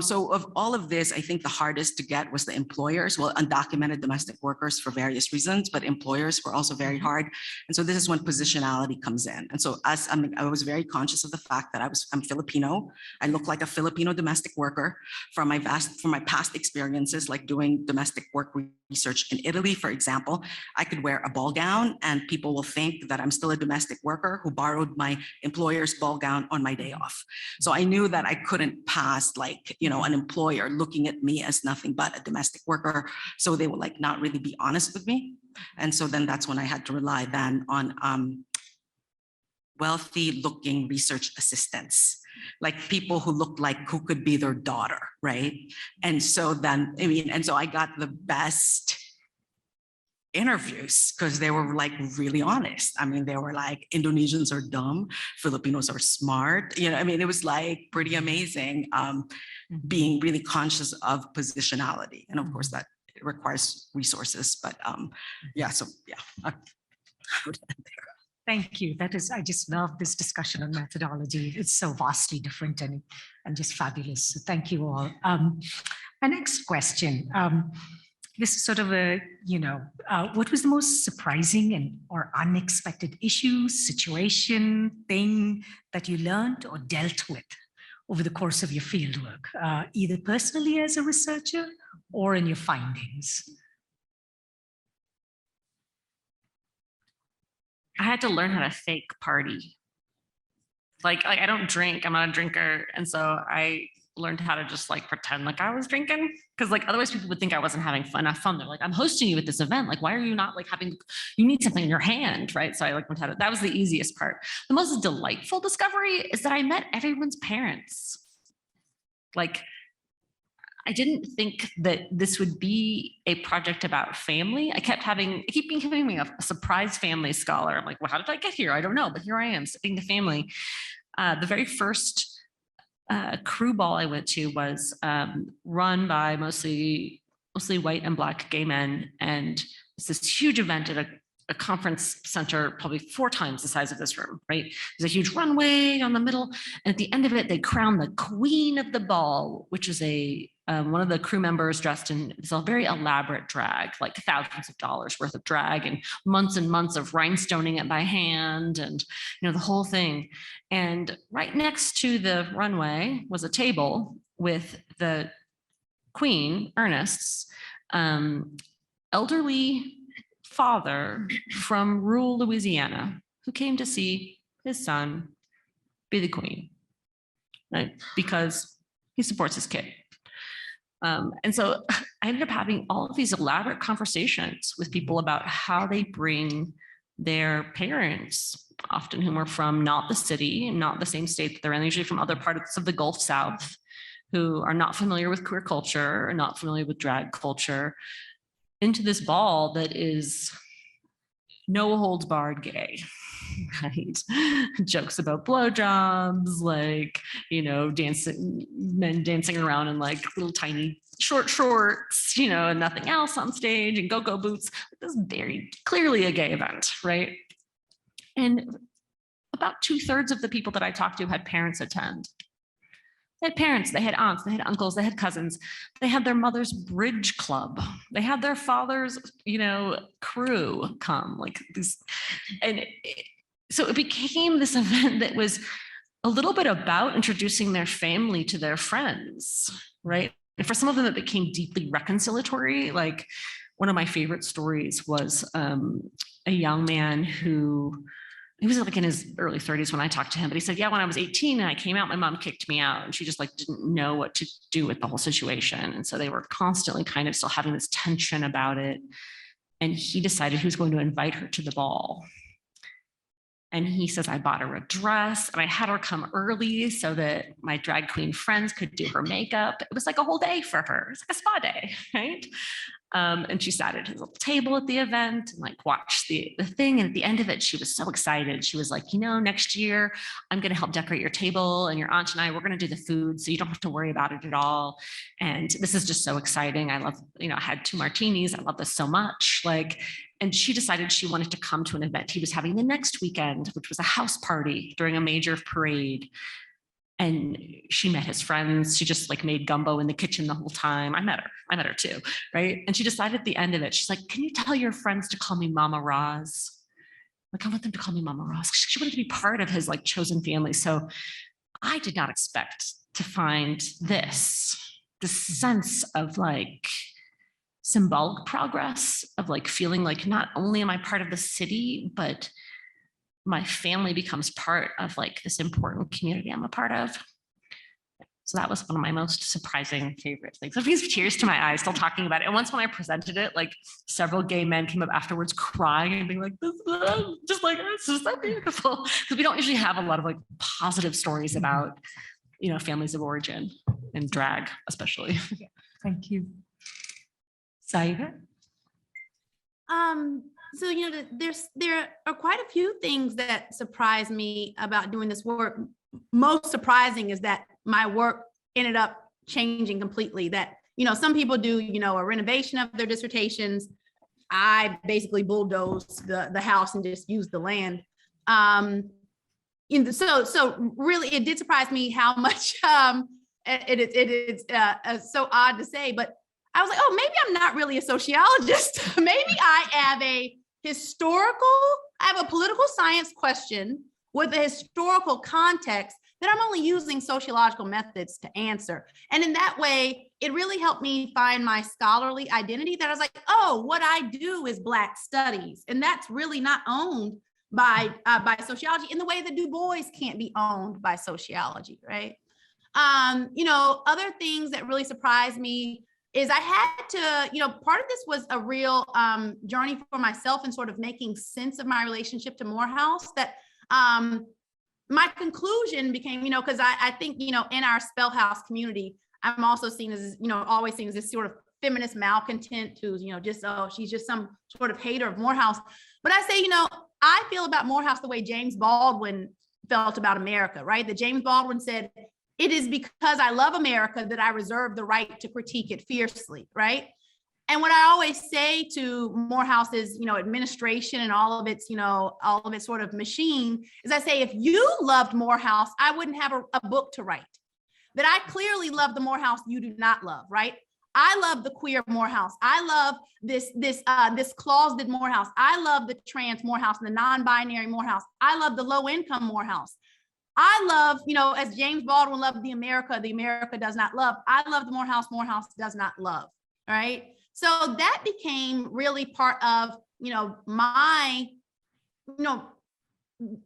So of all of this, I think the hardest to get was the employers, well, undocumented domestic workers for various reasons, but employers were also very hard. And so this is when positionality comes in. And so as I was very conscious of the fact that I'm Filipino. I look like a Filipino domestic worker from my past experiences, like doing domestic work research in Italy, for example. I could wear a ball gown and people will think that I'm still a domestic worker who borrowed my employer's ball gown on my day off. So I knew that I couldn't pass like, an employer looking at me as nothing but a domestic worker. So they would like not really be honest with me. And so then that's when I had to rely then on wealthy looking research assistants, like people who looked like who could be their daughter, right? And so then, and so I got the best interviews because they were like really honest. I mean, they were like, Indonesians are dumb, Filipinos are smart. You know, I mean, it was like pretty amazing, being really conscious of positionality. And of course that requires resources, but yeah, so yeah. I would end there. Thank you. That is, I just love this discussion on methodology. It's so vastly different and just fabulous. So thank you all. My next question, this is sort of a, what was the most surprising and or unexpected issue, situation, thing that you learned or dealt with over the course of your fieldwork, either personally as a researcher or in your findings? I had to learn how to fake party. Like I don't drink, I'm not a drinker. And so I learned how to just like pretend like I was drinking. Cause like otherwise people would think I wasn't having enough fun. They're like, I'm hosting you at this event. Like, why are you not like you need something in your hand, right? So I like learned how to, that was the easiest part. The most delightful discovery is that I met everyone's parents. Like, I didn't think that this would be a project about family. I keep having a surprise family scholar. I'm like, well, how did I get here? I don't know, but here I am sitting the family. The very first crew ball I went to was run by mostly white and Black gay men. And it's this huge event at a conference center, probably 4 times the size of this room, right? There's a huge runway on the middle. And at the end of it, they crown the queen of the ball, which is one of the crew members dressed in a very elaborate drag, like thousands of dollars worth of drag and months of rhinestoning it by hand and, the whole thing. And right next to the runway was a table with the queen, Ernest's elderly father from rural Louisiana who came to see his son be the queen, right? Because he supports his kid. And so I ended up having all of these elaborate conversations with people about how they bring their parents, often whom are from not the city and not the same state that they're in, usually from other parts of the Gulf South, who are not familiar with queer culture or not familiar with drag culture, into this ball that is no holds barred gay, right? Jokes about blowjobs, like, men dancing around in like little tiny short shorts, and nothing else on stage and go-go boots. This is very clearly a gay event, right? And about 2/3 of the people that I talked to had parents attend. They had parents, they had aunts, they had uncles, they had cousins, they had their mother's bridge club, they had their father's, crew come, like these. And so it became this event that was a little bit about introducing their family to their friends, right? And for some of them, it became deeply reconciliatory. Like one of my favorite stories was a young man who, he was like in his early 30s when I talked to him, but he said, yeah, when I was 18 and I came out, my mom kicked me out and she just like didn't know what to do with the whole situation. And so they were constantly kind of still having this tension about it. And he decided he was going to invite her to the ball. And he says, I bought her a dress and I had her come early so that my drag queen friends could do her makeup. It was like a whole day for her. It's like a spa day, right? And she sat at his little table at the event and like watched the thing. And at the end of it, she was so excited. She was like, next year I'm going to help decorate your table and your aunt and I, we're going to do the food. So you don't have to worry about it at all. And this is just so exciting. I love, I had 2 martinis. I love this so much. And she decided she wanted to come to an event he was having the next weekend, which was a house party during a major parade. And she met his friends. She just like made gumbo in the kitchen the whole time. I met her too, right? And she decided at the end of it, she's like, can you tell your friends to call me Mama Roz? Like, I want them to call me Mama Roz. She wanted to be part of his like chosen family. So I did not expect to find this sense of like symbolic progress of like feeling like not only am I part of the city, but my family becomes part of like this important community I'm a part of. So that was one of my most surprising favorite things. It brings tears to my eyes still talking about it. And once when I presented it, like several gay men came up afterwards crying and being like, this is just like, this is so beautiful. Because we don't usually have a lot of like positive stories about, families of origin and drag, especially. Thank you. Saida? So, there are quite a few things that surprise me about doing this work. Most surprising is that my work ended up changing completely. That, some people do, a renovation of their dissertations. I basically bulldozed the house and just used the land. So really, it did surprise me how much it is so odd to say, but I was like, oh, maybe I'm not really a sociologist. Maybe I have a political science question with a historical context that I'm only using sociological methods to answer. And in that way, it really helped me find my scholarly identity, that I was like, oh, what I do is Black studies. And that's really not owned by sociology in the way that Du Bois can't be owned by sociology, right? Other things that really surprised me is I had to, part of this was a real journey for myself in sort of making sense of my relationship to Morehouse, that my conclusion became, because I think, in our Spellhouse community, I'm also seen as, always seen as this sort of feminist malcontent who's, she's just some sort of hater of Morehouse. But I say, I feel about Morehouse the way James Baldwin felt about America, right? That James Baldwin said, it is because I love America that I reserve the right to critique it fiercely, right? And what I always say to Morehouse's, administration and all of its sort of machine is I say, if you loved Morehouse, I wouldn't have a book to write. That I clearly love the Morehouse you do not love, right? I love the queer Morehouse. I love this closeted Morehouse. I love the trans Morehouse and the non-binary Morehouse. I love the low-income Morehouse. I love, as James Baldwin loved the America does not love. I love the Morehouse does not love, right? So that became really part of, my,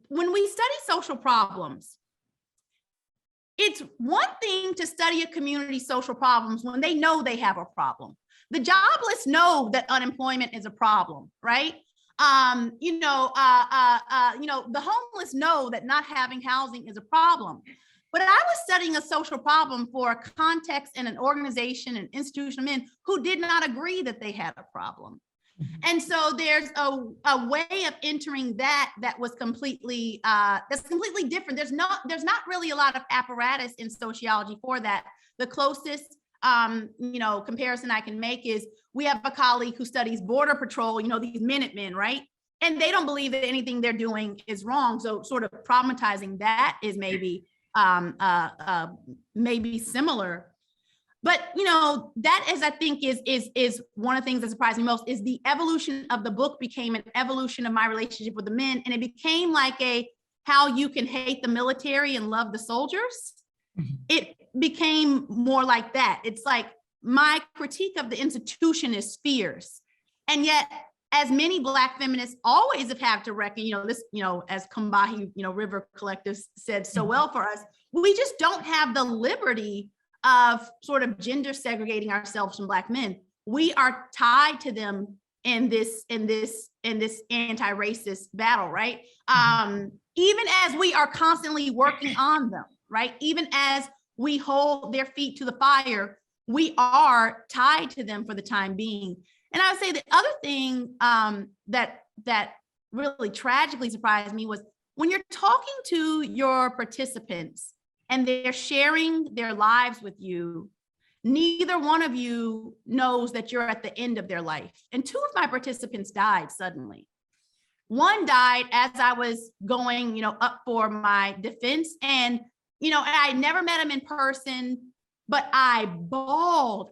when we study social problems, it's one thing to study a community's social problems when they know they have a problem. The jobless know that unemployment is a problem, right? The homeless know that not having housing is a problem. But I was studying a social problem for a context and an organization and institution of men who did not agree that they had a problem. And so there's a way of entering that was completely different. There's not really a lot of apparatus in sociology for that. The closest comparison I can make is we have a colleague who studies border patrol, these Minutemen, right? And they don't believe that anything they're doing is wrong. So sort of problematizing that is maybe similar. But that is, I think, is one of the things that surprised me most, is the evolution of the book became an evolution of my relationship with the men. And it became like how you can hate the military and love the soldiers. Mm-hmm. It became more like that. It's like my critique of the institution is fierce. And yet, as many Black feminists always have had to reckon, this, as Combahee, River Collective said so well for us, we just don't have the liberty of sort of gender segregating ourselves from Black men. We are tied to them in this anti-racist battle, right? Even as we are constantly working on them, right? Even as we hold their feet to the fire, we are tied to them for the time being. And I would say the other thing that really tragically surprised me was when you're talking to your participants and they're sharing their lives with you, neither one of you knows that you're at the end of their life. And two of my participants died suddenly. One died as I was going, up for my defense. And, I never met him in person, but I bawled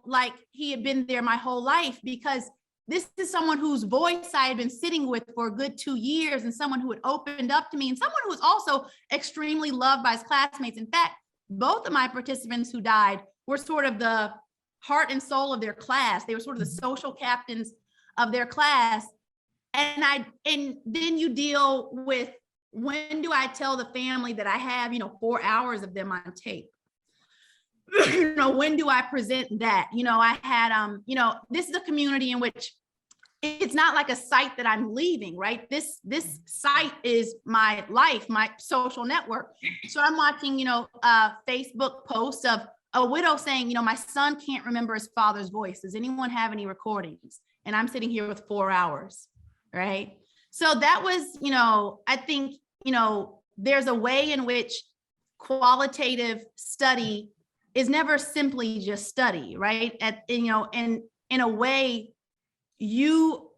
like he had been there my whole life, because this is someone whose voice I had been sitting with for a good 2 years, and someone who had opened up to me, and someone who was also extremely loved by his classmates. In fact, both of my participants who died were sort of the heart and soul of their class. They were sort of the social captains of their class. And then you deal with, when do I tell the family that I have, 4 hours of them on tape? When do I present that? I had, this is a community in which it's not like a site that I'm leaving, right? This site is my life, my social network. So I'm watching, Facebook posts of a widow saying, you know, my son can't remember his father's voice. Does anyone have any recordings? And I'm sitting here with 4 hours, right? So that was, you know, I think, you know, there's a way in which qualitative study is never simply just study, right? You know, and in a way, you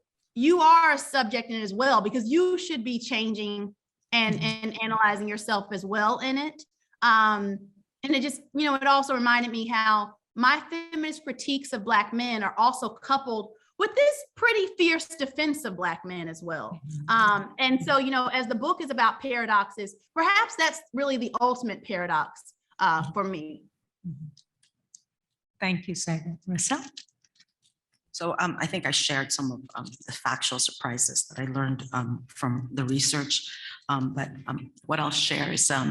are a subject in it as well, because you should be changing and analyzing yourself as well in it. And it just, you know, it also reminded me how my feminist critiques of Black men are also coupled with this pretty fierce defense of Black men as well. And so, you know, as the book is about paradoxes, perhaps that's really the ultimate paradox for me. Thank you, Sarah. Marissa? So I think I shared some of the factual surprises that I learned from the research. But what I'll share is sort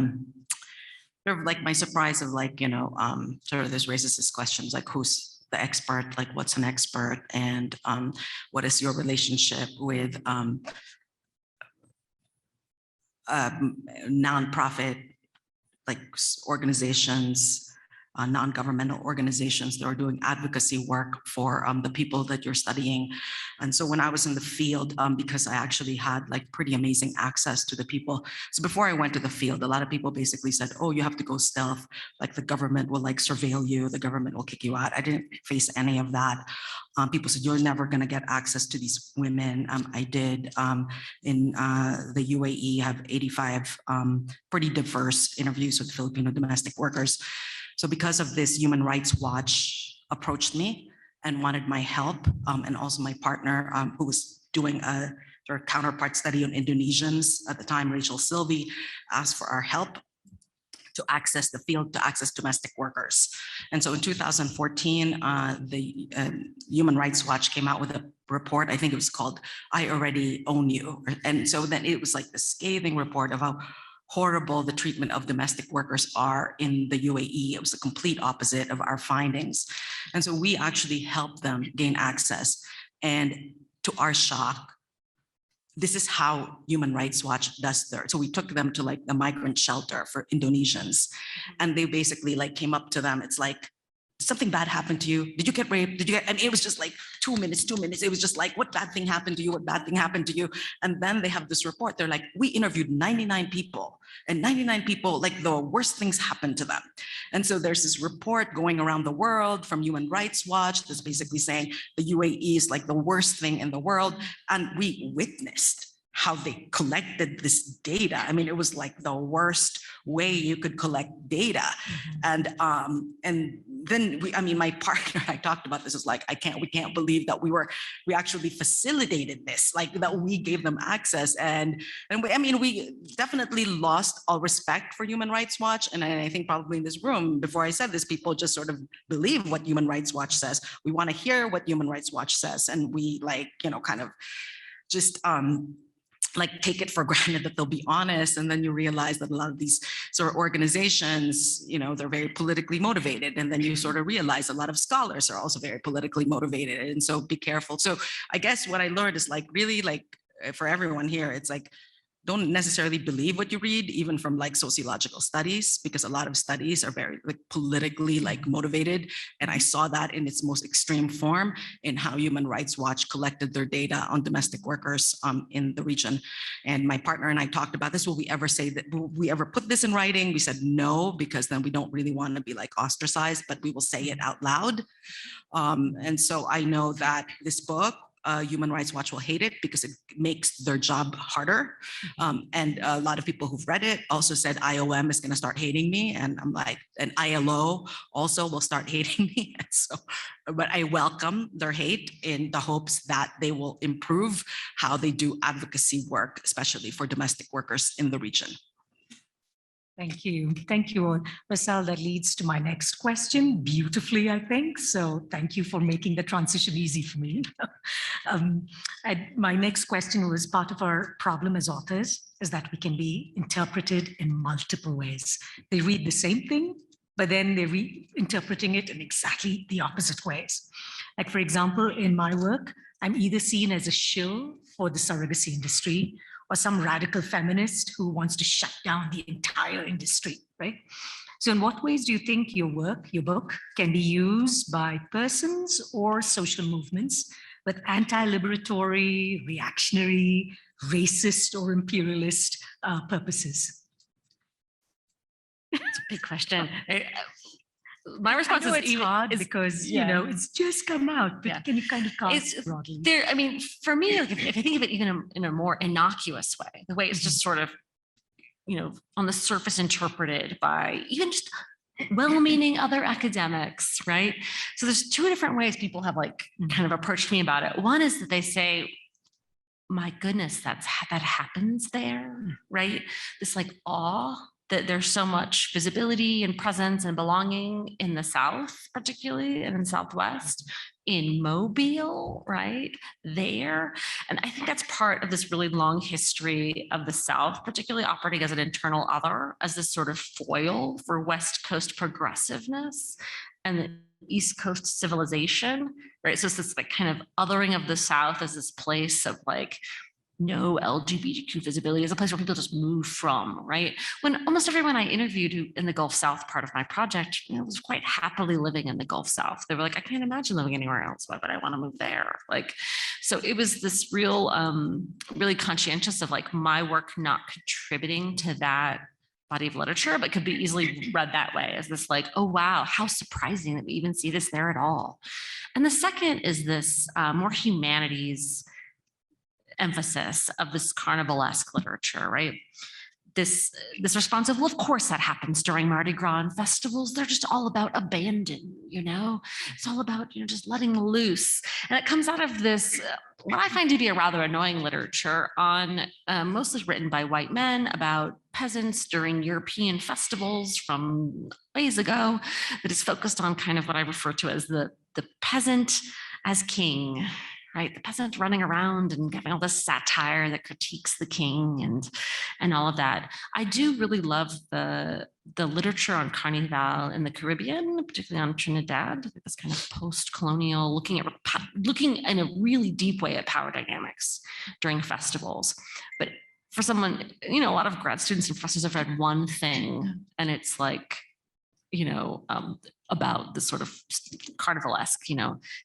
of like my surprise of like, you know, sort of this raises this questions like who's the expert, like what's an expert, and what is your relationship with nonprofit like organizations, non-governmental organizations that are doing advocacy work for the people that you're studying. And so when I was in the field, because I actually had like pretty amazing access to the people. So before I went to the field, a lot of people basically said, oh, you have to go stealth, like the government will like surveil you, the government will kick you out. I didn't face any of that. People said, you're never gonna get access to these women. I did in the UAE have 85 pretty diverse interviews with Filipino domestic workers. So because of this, Human Rights Watch approached me and wanted my help, and also my partner who was doing a sort of counterpart study on Indonesians at the time, Rachel Sylvie, asked for our help to access the field, to access domestic workers. And so in 2014, the Human Rights Watch came out with a report, I think it was called, I Already Own You. And so then it was like the scathing report of how horrible the treatment of domestic workers are in the UAE. It was the complete opposite of our findings. And so we actually helped them gain access. And to our shock, this is how Human Rights Watch does their, so we took them to like the migrant shelter for Indonesians. And they basically like came up to them. It's like, something bad happened to you? Did you get raped? Did you get, and it was just like 2 minutes. It was just like, what bad thing happened to you? What bad thing happened to you? And then they have this report. They're like, we interviewed 99 people and 99 people, like the worst things happened to them. And so there's this report going around the world from Human Rights Watch that's basically saying the UAE is like the worst thing in the world. And we witnessed how they collected this data. I mean, it was like the worst way you could collect data. And then I mean, my partner, I talked about this, is like, we can't believe that we actually facilitated this, like that we gave them access. And I mean, we definitely lost all respect for Human Rights Watch. And I think probably in this room, before I said this, people just sort of believe what Human Rights Watch says. We want to hear what Human Rights Watch says. And we like, you know, kind of just, like take it for granted that they'll be honest. And then you realize that a lot of these sort of organizations, you know, they're very politically motivated. And then you sort of realize a lot of scholars are also very politically motivated. And so be careful. So I guess what I learned is like, really like for everyone here, it's like, don't necessarily believe what you read, even from like sociological studies, because a lot of studies are very like politically like motivated. And I saw that in its most extreme form in how Human Rights Watch collected their data on domestic workers in the region. And my partner and I talked about this. Will we ever say that, will we ever put this in writing? We said no, because then we don't really want to be like ostracized, but we will say it out loud. And so I know that this book, Human Rights Watch will hate it because it makes their job harder. And a lot of people who've read it also said IOM is going to start hating me. And I'm like, and ILO also will start hating me. And so, but I welcome their hate in the hopes that they will improve how they do advocacy work, especially for domestic workers in the region. Thank you. Thank you, Marcel. That leads to my next question beautifully, I think. So thank you for making the transition easy for me. My next question was, part of our problem as authors is that we can be interpreted in multiple ways. They read the same thing, but then they're reinterpreting it in exactly the opposite ways. Like, for example, in my work, I'm either seen as a shill for the surrogacy industry, or some radical feminist who wants to shut down the entire industry, right? So in what ways do you think your book, can be used by persons or social movements with anti-liberatory, reactionary, racist, or imperialist purposes? It's a big question. My response is it's hard because it's just come out, but Yeah. can you kind of cast It's broadly? there. I mean, for me, like, if I think of it even in a more innocuous way, the way it's just sort of, on the surface interpreted by even just well-meaning other academics, right? So there's two different ways people have kind of approached me about it. One is that they say, my goodness, that happens there, right? This awe that there's so much visibility and presence and belonging in the South, particularly, and in the Southwest, in Mobile, right there. And I think that's part of this really long history of the South, particularly operating as an internal other, as this sort of foil for West Coast progressiveness and the East Coast civilization, right? So it's this kind of othering of the South as this place of no LGBTQ visibility, as a place where people just move from, right? When almost everyone I interviewed in the Gulf South part of my project, was quite happily living in the Gulf South. They were like, I can't imagine living anywhere else. Why would I want to move there? So it was this real, really conscientious of my work not contributing to that body of literature, but could be easily read that way as this oh, wow, how surprising that we even see this there at all. And the second is this more humanities emphasis of this carnivalesque literature, right? This response of, well, of course that happens during Mardi Gras and festivals. They're just all about abandon, It's all about, just letting loose. And it comes out of this, what I find to be a rather annoying literature on, mostly written by white men about peasants during European festivals from ways ago, that is focused on kind of what I refer to as the peasant as king, right? The peasant running around and giving all this satire that critiques the king and all of that. I do really love the literature on Carnival in the Caribbean, particularly on Trinidad, this kind of post-colonial, looking in a really deep way at power dynamics during festivals. But for someone, a lot of grad students and professors have read one thing, and it's about the sort of carnivalesque,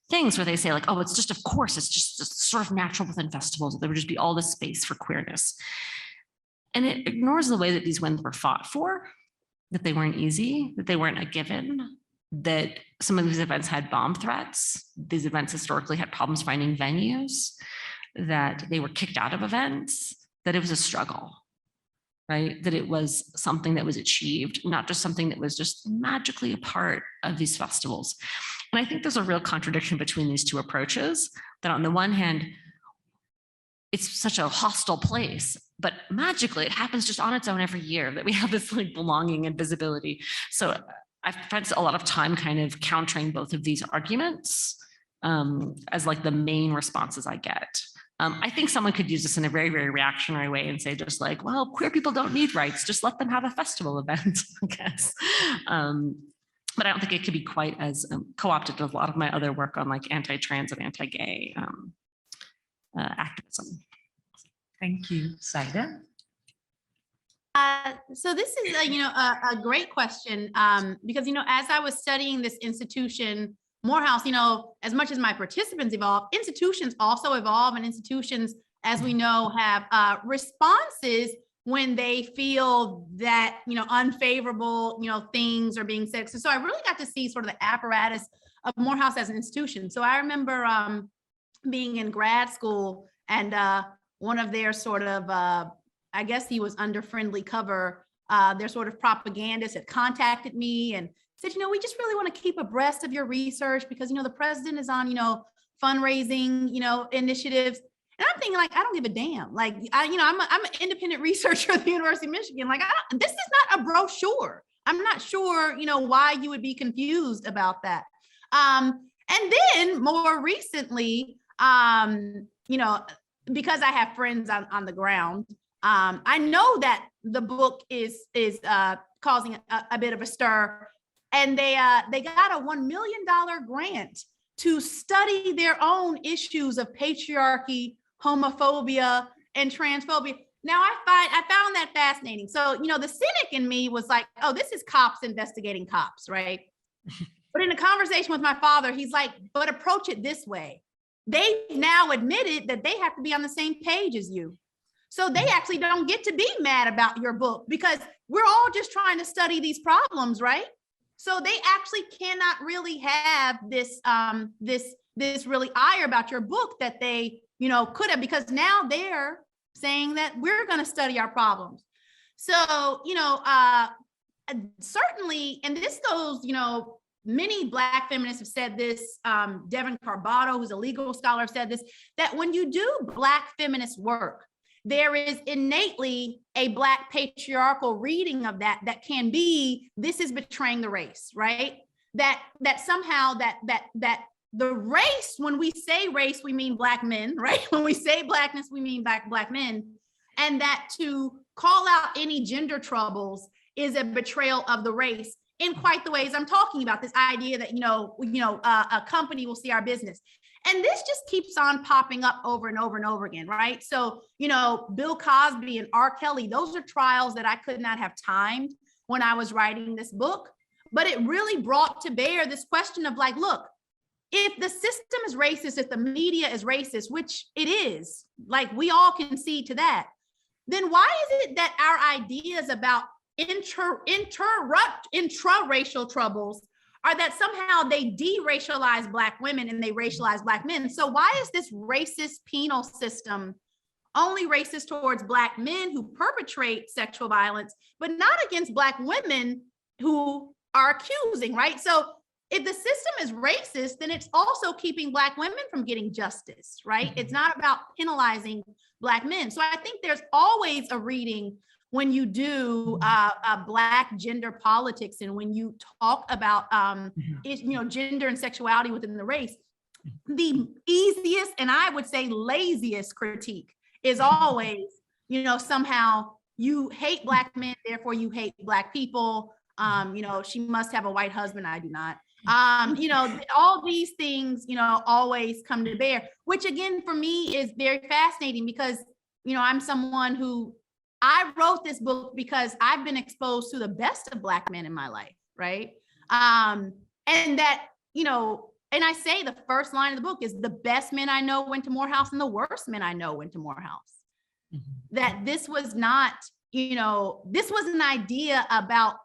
things where they say oh, it's just, of course, it's just sort of natural within festivals. There would just be all this space for queerness. And it ignores the way that these wins were fought for, that they weren't easy, that they weren't a given, that some of these events had bomb threats. These events historically had problems finding venues, that they were kicked out of events, that it was a struggle. Right? That it was something that was achieved, not just something that was just magically a part of these festivals. And I think there's a real contradiction between these two approaches, that on the one hand, it's such a hostile place, but magically it happens just on its own every year, that we have this belonging and visibility. So I've spent a lot of time kind of countering both of these arguments as the main responses I get. I think someone could use this in a very, very reactionary way and say just well, queer people don't need rights, just let them have a festival event, I guess. But I don't think it could be quite as co-opted as a lot of my other work on anti-trans and anti-gay activism. Thank you, Saida. So this is a great question because as I was studying this institution, Morehouse, as much as my participants evolve, institutions also evolve, and institutions, as we know, have responses when they feel that, unfavorable, things are being said. So I really got to see sort of the apparatus of Morehouse as an institution. So I remember being in grad school, and one of their sort of, I guess he was under friendly cover, their sort of propagandists had contacted me and said, we just really want to keep abreast of your research because, the president is on, fundraising, initiatives. And I'm thinking I don't give a damn. I'm an independent researcher at the University of Michigan. This is not a brochure. I'm not sure, why you would be confused about that. And then more recently, because I have friends on the ground, I know that the book is causing a bit of a stir. And they got a $1 million grant to study their own issues of patriarchy, homophobia, and transphobia. Now I found that fascinating. So, the cynic in me was like, oh, this is cops investigating cops, right? But in a conversation with my father, he's like, but approach it this way. They now admitted that they have to be on the same page as you. So they actually don't get to be mad about your book because we're all just trying to study these problems, right? So they actually cannot really have this this really ire about your book that they, could have, because now they're saying that we're going to study our problems. So, certainly, and this goes, many Black feminists have said this. Devin Carbato, who's a legal scholar, said this, that when you do Black feminist work, there is innately a Black patriarchal reading of that can be, this is betraying the race, right? That somehow that the race, when we say race, we mean Black men, right? When we say Blackness, we mean Black men. And that to call out any gender troubles is a betrayal of the race in quite the ways I'm talking about. This idea that, a company will see our business. And this just keeps on popping up over and over and over again, right? So, Bill Cosby and R. Kelly, those are trials that I could not have timed when I was writing this book. But it really brought to bear this question of like, look, if the system is racist, if the media is racist, which it is, like we all concede to that, then why is it that our ideas about intra-racial troubles are that somehow they de-racialize Black women and they racialize Black men? So why is this racist penal system only racist towards Black men who perpetrate sexual violence, but not against Black women who are accusing, right? So if the system is racist, then it's also keeping Black women from getting justice, right? It's not about penalizing Black men. So I think there's always a reading when you do Black gender politics and when you talk about gender and sexuality within the race. The easiest and I would say laziest critique is always, somehow you hate Black men, therefore you hate Black people. She must have a white husband. I do not. All these things, always come to bear, which again, for me is very fascinating because, I'm someone who, I wrote this book because I've been exposed to the best of Black men in my life, right? And that, and I say the first line of the book is the best men I know went to Morehouse and the worst men I know went to Morehouse. Mm-hmm. That this was not, this was an idea about,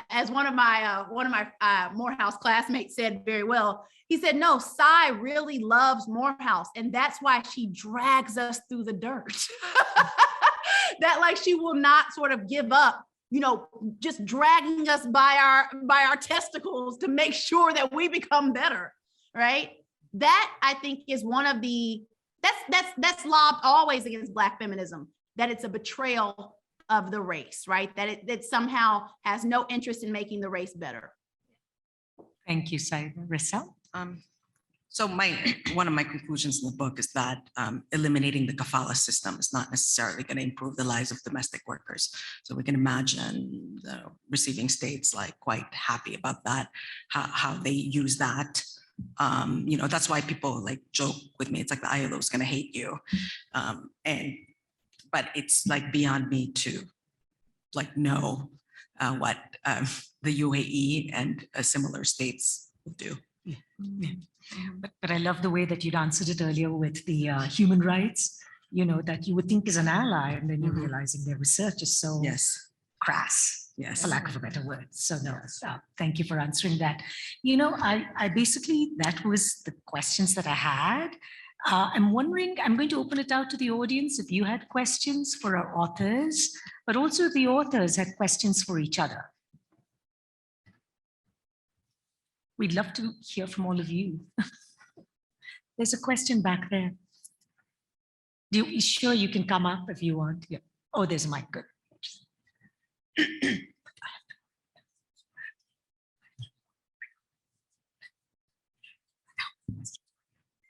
as one of my Morehouse classmates said very well, he said, no, Cy really loves Morehouse and that's why she drags us through the dirt. That like she will not sort of give up, just dragging us by our testicles to make sure that we become better, right? That I think is one of the, that's lobbed always against Black feminism, that it's a betrayal of the race, right? That it somehow has no interest in making the race better. Thank you, Sarissa. So one of my conclusions in the book is that eliminating the kafala system is not necessarily going to improve the lives of domestic workers. So we can imagine the receiving states like quite happy about that, how they use that. That's why people like joke with me. It's like the ILO is going to hate you. But it's like beyond me to like know what the UAE and similar states will do. Yeah. But I love the way that you'd answered it earlier with the human rights, that you would think is an ally, and then you're realizing their research is so crass, for lack of a better word. So no, thank you for answering that. I basically, that was the questions that I had. I'm wondering, I'm going to open it out to the audience if you had questions for our authors, but also if the authors had questions for each other. We'd love to hear from all of you. There's a question back there. You sure you can come up if you want? Yeah. Oh, there's a mic. Good.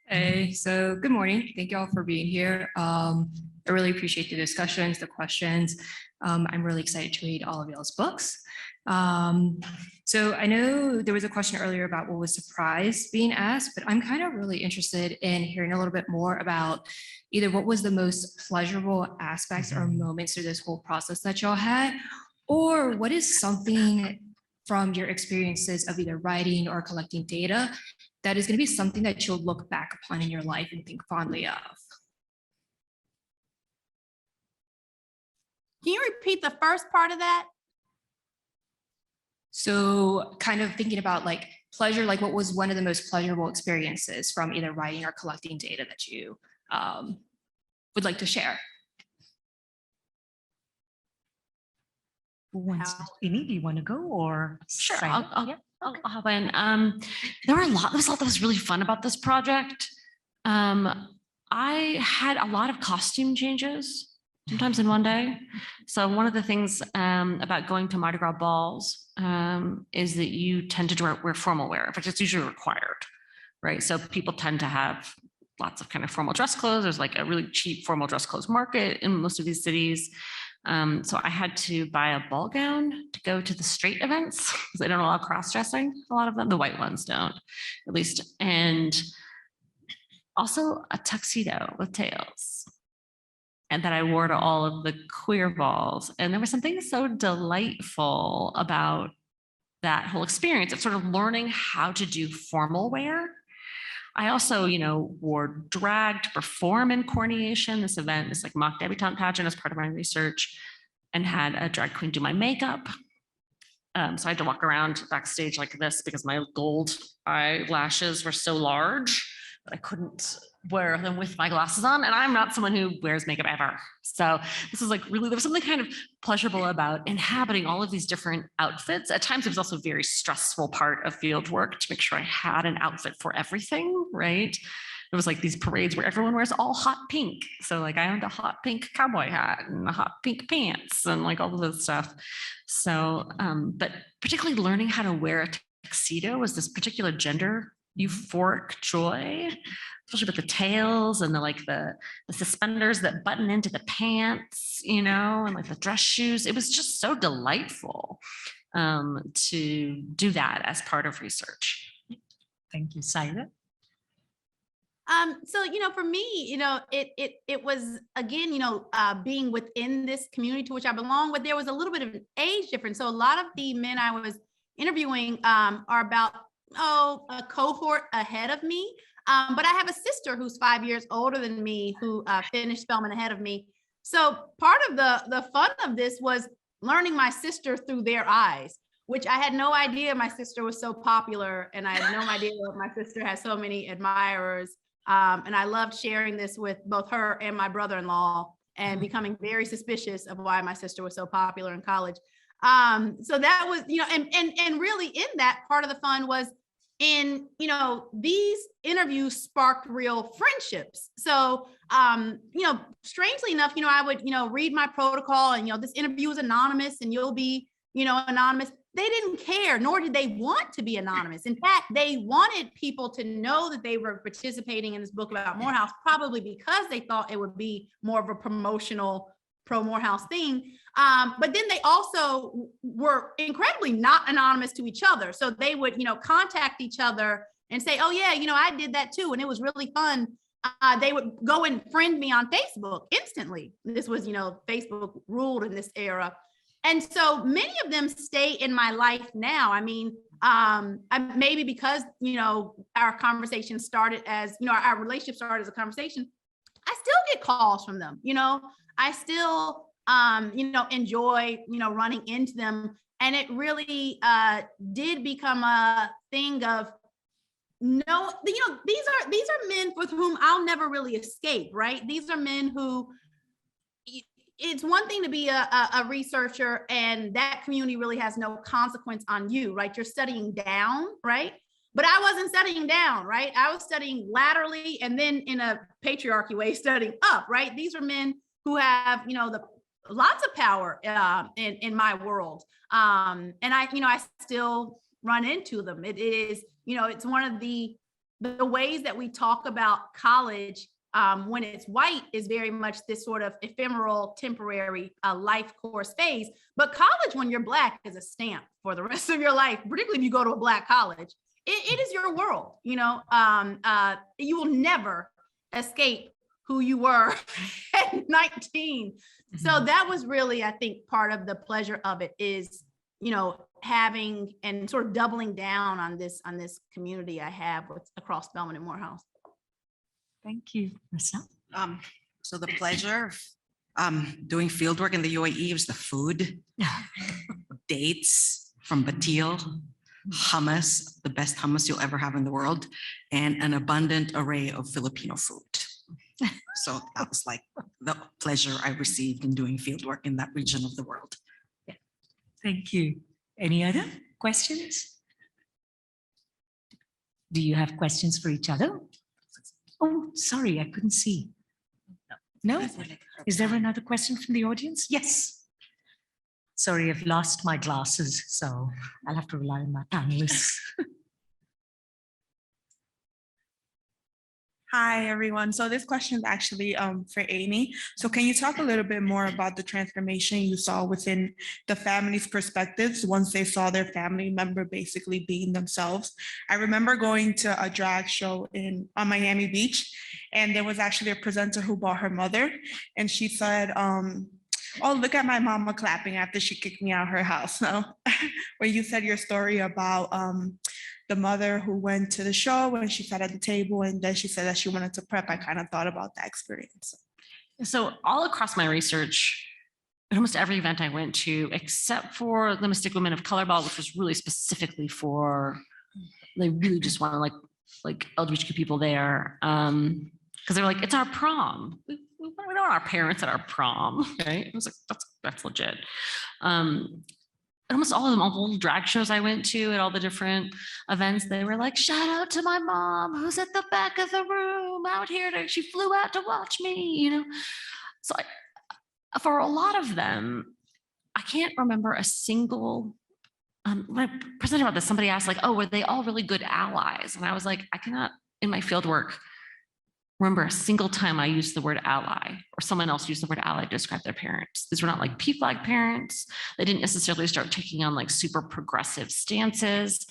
Hey, so good morning. Thank you all for being here. I really appreciate the discussions, the questions. I'm really excited to read all of y'all's books. So I know there was a question earlier about what was surprise being asked, but I'm kind of really interested in hearing a little bit more about either what was the most pleasurable aspects or moments through this whole process that y'all had, or what is something from your experiences of either writing or collecting data that is going to be something that you'll look back upon in your life and think fondly of. Can you repeat the first part of that? So kind of thinking about like pleasure, like what was one of the most pleasurable experiences from either writing or collecting data that you would like to share? Who wants to? Amy, do you want to go or? Sure, Simon? I'll Yeah, okay. hop in. There was a lot that was really fun about this project. I had a lot of costume changes, sometimes in one day. So one of the things about going to Mardi Gras balls is that you tend to wear formal wear. In fact, it's usually required, right? So people tend to have lots of kind of formal dress clothes. There's like a really cheap formal dress clothes market in most of these cities. So I had to buy a ball gown to go to the straight events because they don't allow cross-dressing. A lot of them, the white ones don't, at least. And also a tuxedo with tails. And that I wore to all of the queer balls. And there was something so delightful about that whole experience of sort of learning how to do formal wear. I also, wore drag to perform in Coronation, this event, this like mock debutante pageant as part of my research, and had a drag queen do my makeup. So I had to walk around backstage like this because my gold eyelashes were so large that I couldn't wear them with my glasses on. And I'm not someone who wears makeup ever. So this was like really, there was something kind of pleasurable about inhabiting all of these different outfits. At times it was also a very stressful part of field work to make sure I had an outfit for everything, right? It was like these parades where everyone wears all hot pink. So like I owned a hot pink cowboy hat and a hot pink pants and like all of this stuff. So, but particularly learning how to wear a tuxedo was this particular gender euphoric joy, especially with the tails and the suspenders that button into the pants, and like the dress shoes. It was just so delightful to do that as part of research. Thank you, Saida. So, for me, it was, again, being within this community to which I belong, but there was a little bit of an age difference. So a lot of the men I was interviewing are about, a cohort ahead of me. But I have a sister who's 5 years older than me who finished Spelman ahead of me. So part of the fun of this was learning my sister through their eyes, which I had no idea my sister was so popular. And I had no idea my sister has so many admirers. And I loved sharing this with both her and my brother-in-law and becoming very suspicious of why my sister was so popular in college. So that was, and really in that part of the fun was in, these interviews sparked real friendships. So, strangely enough, I would, read my protocol and, this interview is anonymous and you'll be, anonymous. They didn't care, nor did they want to be anonymous. In fact, they wanted people to know that they were participating in this book about Morehouse, probably because they thought it would be more of a promotional pro-Morehouse thing. But then they also were incredibly not anonymous to each other. So they would, contact each other and say, oh yeah, I did that too. And it was really fun. They would go and friend me on Facebook instantly. This was, Facebook ruled in this era. And so many of them stay in my life now. I mean, maybe because, our conversation started as, our relationship started as a conversation. I still get calls from them, I still, enjoy, running into them. And it really did become a thing of, these are men with whom I'll never really escape, right? These are men who, it's one thing to be a researcher and that community really has no consequence on you, right? You're studying down, right? But I wasn't studying down, right? I was studying laterally and then in a patriarchy way, studying up, right? These are men who have, lots of power in my world. And I still run into them. It is, it's one of the ways that we talk about college When it's white is very much this sort of ephemeral, temporary life course phase. But college, when you're Black, is a stamp for the rest of your life, particularly if you go to a Black college. It is your world, you know. You will never escape who you were at 19. So that was really, I think, part of the pleasure of it is, you know, having and sort of doubling down on this community I have across Spelman and Morehouse. Thank you, Marissa. So the pleasure of doing field work in the UAE was the food, dates from Batil, hummus, the best hummus you'll ever have in the world, and an abundant array of Filipino food. So that was like the pleasure I received in doing field work in that region of the world. Thank you. Any other questions? Do you have questions for each other? Oh, sorry, I couldn't see. No? Is there another question from the audience? Yes. Sorry, I've lost my glasses, so I'll have to rely on my panelists. Hi, everyone. So this question is actually for Amy. So can you talk a little bit more about the transformation you saw within the family's perspectives once they saw their family member basically being themselves? I remember going to a drag show on Miami Beach, and there was actually a presenter who brought her mother, and she said, oh, look at my mama clapping after she kicked me out of her house. So when you said your story about the mother who went to the show and she sat at the table and then she said that she wanted to prep, I kind of thought about that experience. So all across my research, at almost every event I went to, except for the Mystic Women of Color Ball, which was really specifically for, they really just wanted like LGBTQ people there. Because they were like, it's our prom. We don't want our parents at our prom, right? I was like, that's legit. Almost all of them, all the drag shows I went to at all the different events, they were like, shout out to my mom who's at the back of the room out here. She flew out to watch me, you know? So for a lot of them, I can't remember a single, when I presented about this, somebody asked like, oh, were they all really good allies? And I was like, I cannot, in my field work, remember a single time I used the word ally or someone else used the word ally to describe their parents. These were not like PFLAG parents. They didn't necessarily start taking on like super progressive stances,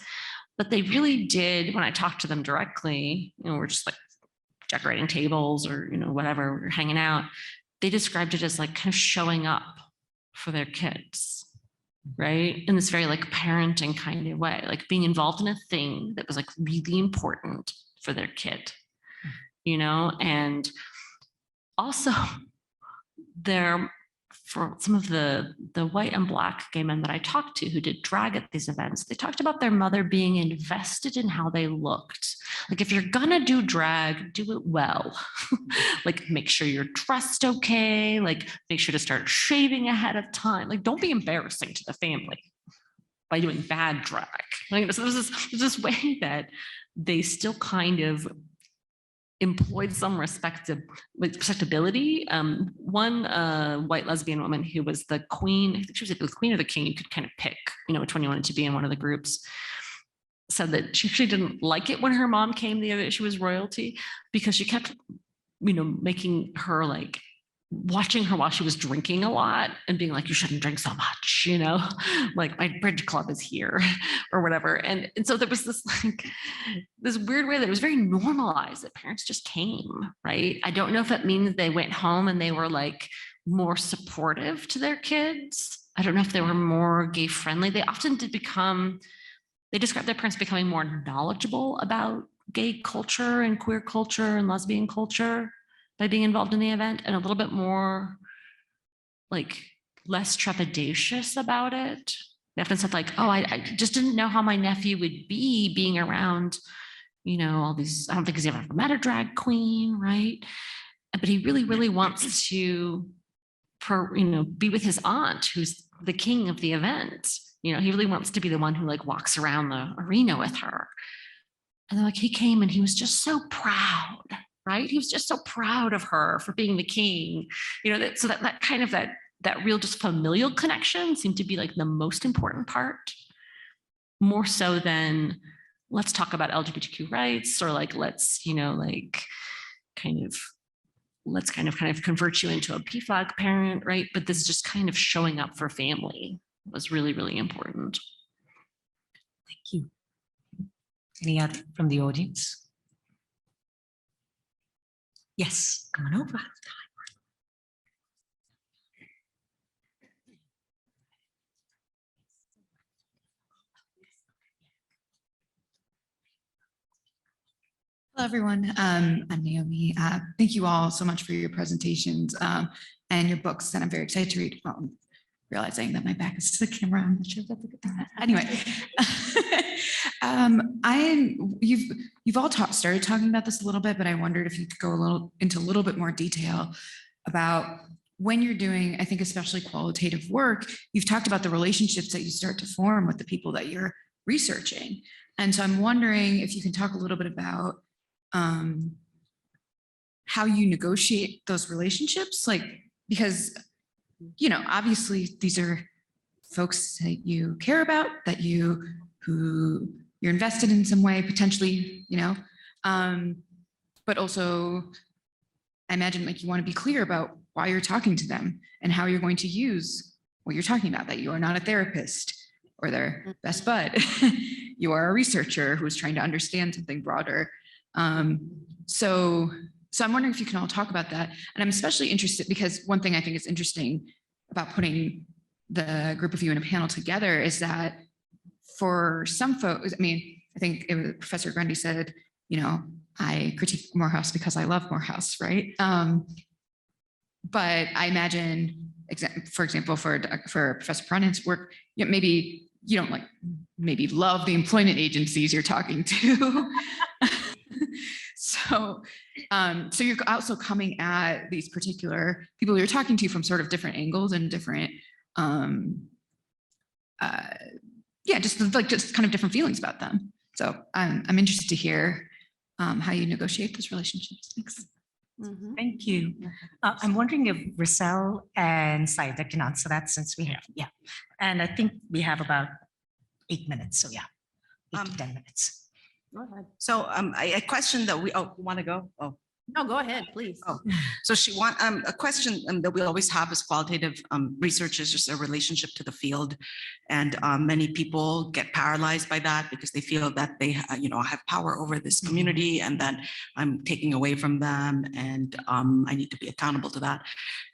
but they really did, when I talked to them directly, you know, we're just like decorating tables or, you know, whatever, we're hanging out. They described it as like kind of showing up for their kids, right? In this very like parenting kind of way, like being involved in a thing that was like really important for their kid. You know, and also there, for some of the white and Black gay men that I talked to who did drag at these events, they talked about their mother being invested in how they looked. Like, if you're gonna do drag, do it well. Like, make sure you're dressed okay, like make sure to start shaving ahead of time. Like, don't be embarrassing to the family by doing bad drag. Like, so there's this way that they still kind of employed some respectability. One white lesbian woman who was the queen, I think she was the queen or the king, you could kind of pick, you know, which one you wanted to be in one of the groups, said that she actually didn't like it when her mom came the other day, she was royalty, because she kept, you know, making her like, watching her while she was drinking a lot and being like, you shouldn't drink so much, you know, like my bridge club is here or whatever. And so there was this like this weird way that it was very normalized that parents just came, right? I don't know if it means they went home and they were like more supportive to their kids. I don't know if they were more gay friendly. They often did become, they described their parents becoming more knowledgeable about gay culture and queer culture and lesbian culture by being involved in the event, and a little bit more like less trepidatious about it. They often said like, oh, I just didn't know how my nephew would be being around, you know, all these, I don't think he's ever met a drag queen, right? But he really, really wants to, you know, be with his aunt, who's the king of the event. You know, he really wants to be the one who like walks around the arena with her. And then like he came and he was just so proud, right? He was just so proud of her for being the king, you know, so that kind of that real just familial connection seemed to be like the most important part, more so than let's talk about LGBTQ rights or like, let's, you know, like kind of let's kind of convert you into a PFOG parent, right? But this just kind of showing up for family was really, really important. Thank you. Any other from the audience? Yes, come on over. Hello, everyone. I'm Naomi. Thank you all so much for your presentations and your books that I'm very excited to read. Realizing that my back is to the camera, I'm not sure if that's a good thing. Anyway, you've all started talking about this a little bit, but I wondered if you could go into a little bit more detail about when you're doing, I think, especially qualitative work. You've talked about the relationships that you start to form with the people that you're researching, and so I'm wondering if you can talk a little bit about how you negotiate those relationships, like, because, you know, obviously these are folks that you care about, who you're invested in some way, potentially, you know, but also I imagine like you want to be clear about why you're talking to them and how you're going to use what you're talking about, that you are not a therapist or their best bud. You are a researcher who's trying to understand something broader. So I'm wondering if you can all talk about that. And I'm especially interested because one thing I think is interesting about putting the group of you in a panel together is that for some folks, I mean, I think it was Professor Grundy said, you know, I critique Morehouse because I love Morehouse, right? But I imagine, for example, for Professor Pranan's work, you know, maybe you don't like, maybe love the employment agencies you're talking to. So you're also coming at these particular people you're talking to from sort of different angles and different, just kind of different feelings about them. So I'm interested to hear how you negotiate those relationships. Thanks. Mhm. Thank you. I'm wondering if Rissel and Saida can answer that since we have, yeah. And I think we have about 8 minutes. So yeah, 8 to 10 minutes. Go ahead. So a question that we want to go. Oh. No, go ahead, please. Oh, so she want a question that we always have as qualitative researchers, just a relationship to the field, and many people get paralyzed by that because they feel that they have power over this community, and that I'm taking away from them, and I need to be accountable to that.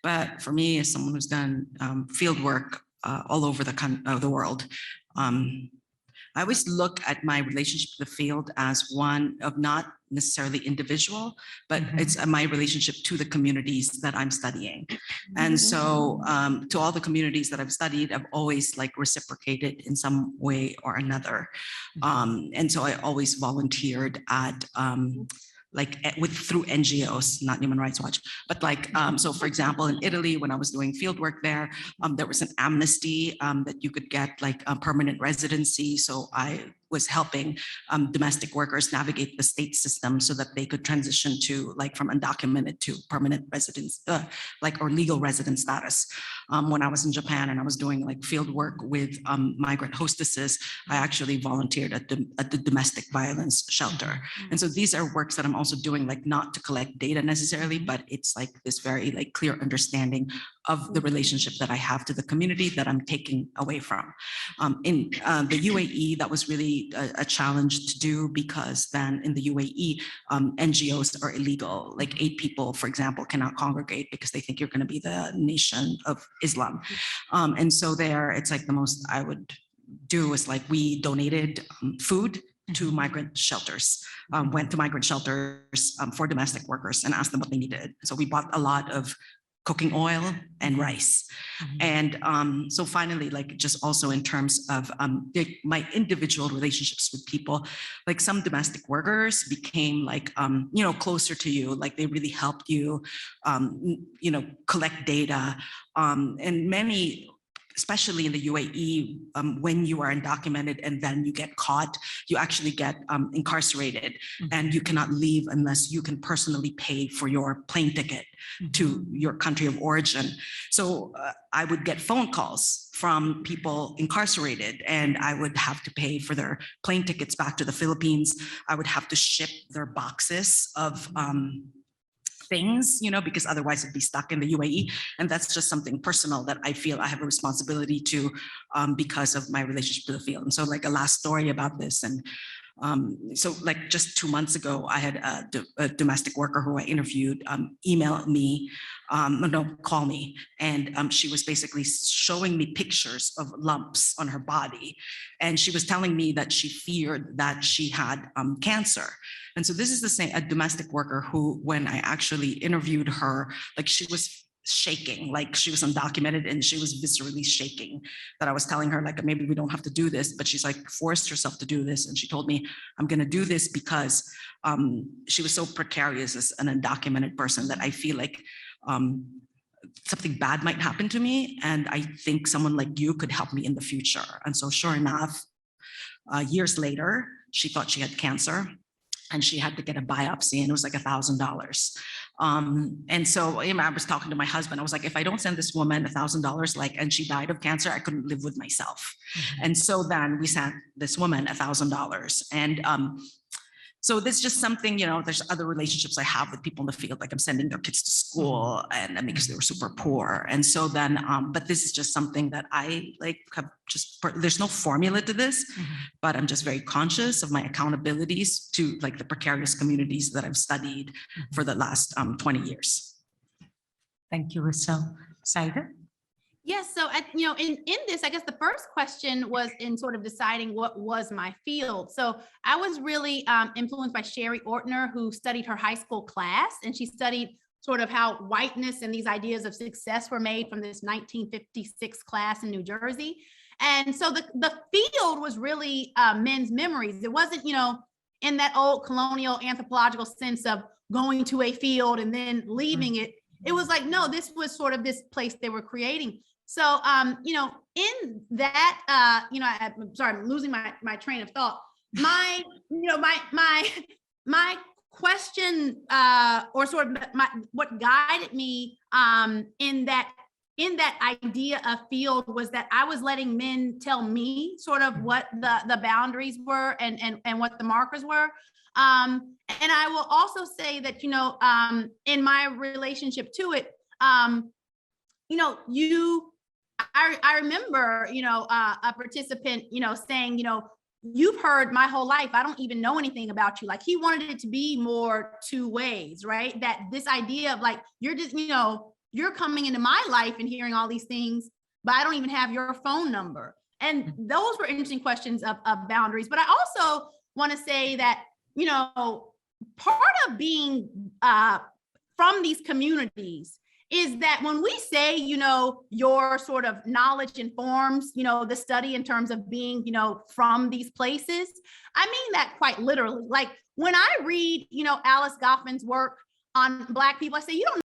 But for me, as someone who's done field work all over the world, I always look at my relationship to the field as one of not necessarily individual, but it's my relationship to the communities that I'm studying. And so to all the communities that I've studied, I've always like reciprocated in some way or another. And so I always volunteered at through NGOs, not Human Rights Watch, but so for example, in Italy, when I was doing field work there was an amnesty that you could get like a permanent residency. So I was helping domestic workers navigate the state system so that they could transition to from undocumented to permanent residence, or legal resident status. When I was in Japan and I was doing field work with migrant hostesses, I actually volunteered at the domestic violence shelter. And so these are works that I'm also doing, not to collect data necessarily, but it's this very clear understanding of the relationship that I have to the community that I'm taking away from. In the UAE, that was really a challenge to do, because then in the UAE, NGOs are illegal. 8 people, for example, cannot congregate because they think you're going to be the nation of Islam. And so there, it's the most I would do is we donated food to migrant shelters, went to migrant shelters for domestic workers and asked them what they needed. So we bought a lot of cooking oil and rice. And so finally, just also in terms of my individual relationships with people, some domestic workers became closer to you, they really helped you, collect data. And many, especially in the UAE, when you are undocumented and then you get caught, you actually get incarcerated, and you cannot leave unless you can personally pay for your plane ticket to your country of origin. So I would get phone calls from people incarcerated, and I would have to pay for their plane tickets back to the Philippines. I would have to ship their boxes of things, because otherwise it'd be stuck in the UAE. And that's just something personal that I feel I have a responsibility to, because of my relationship to the field. And so like a last story about this, and so like just 2 months ago, I had a domestic worker who I interviewed email me, call me. And she was basically showing me pictures of lumps on her body. And she was telling me that she feared that she had cancer. And so this is the same, a domestic worker who, when I actually interviewed her, like she was shaking, like she was undocumented and she was viscerally shaking, that I was telling her like, maybe we don't have to do this, but she's like forced herself to do this. And she told me, I'm going to do this because she was so precarious as an undocumented person that I feel like something bad might happen to me. And I think someone like you could help me in the future. And so sure enough, years later, she thought she had cancer and she had to get a biopsy, and it was like $1,000. And so I was talking to my husband. I was like, if I don't send this woman $1,000, like, and she died of cancer, I couldn't live with myself. And so then we sent this woman $1,000. And so this is just something, there's other relationships I have with people in the field, like I'm sending their kids to school and because they were super poor. And so then, but this is just something that I like have there's no formula to this, but I'm just very conscious of my accountabilities to like the precarious communities that I've studied for the last 20 years. Thank you, Rachel. Saida? Yes, so in this, I guess the first question was in sort of deciding what was my field. So I was really influenced by Sherry Ortner, who studied her high school class, and she studied sort of how whiteness and these ideas of success were made from this 1956 class in New Jersey. And so the field was really men's memories. It wasn't, in that old colonial anthropological sense of going to a field and then leaving it. It was like, no, this was sort of this place they were creating. So, in that, I'm sorry, I'm losing my train of thought. My question, or sort of what guided me in that idea of field was that I was letting men tell me sort of what the boundaries were and what the markers were. And I will also say that, in my relationship to it, I remember, a participant, saying, you've heard my whole life, I don't even know anything about you. Like he wanted it to be more two ways, right? That this idea of like, you're just, you're coming into my life and hearing all these things, but I don't even have your phone number. And those were interesting questions of boundaries. But I also want to say that, part of being from these communities is that when we say, your sort of knowledge informs, the study in terms of being, from these places, I mean that quite literally. Like when I read, Alice Goffman's work on Black people, I say, you don't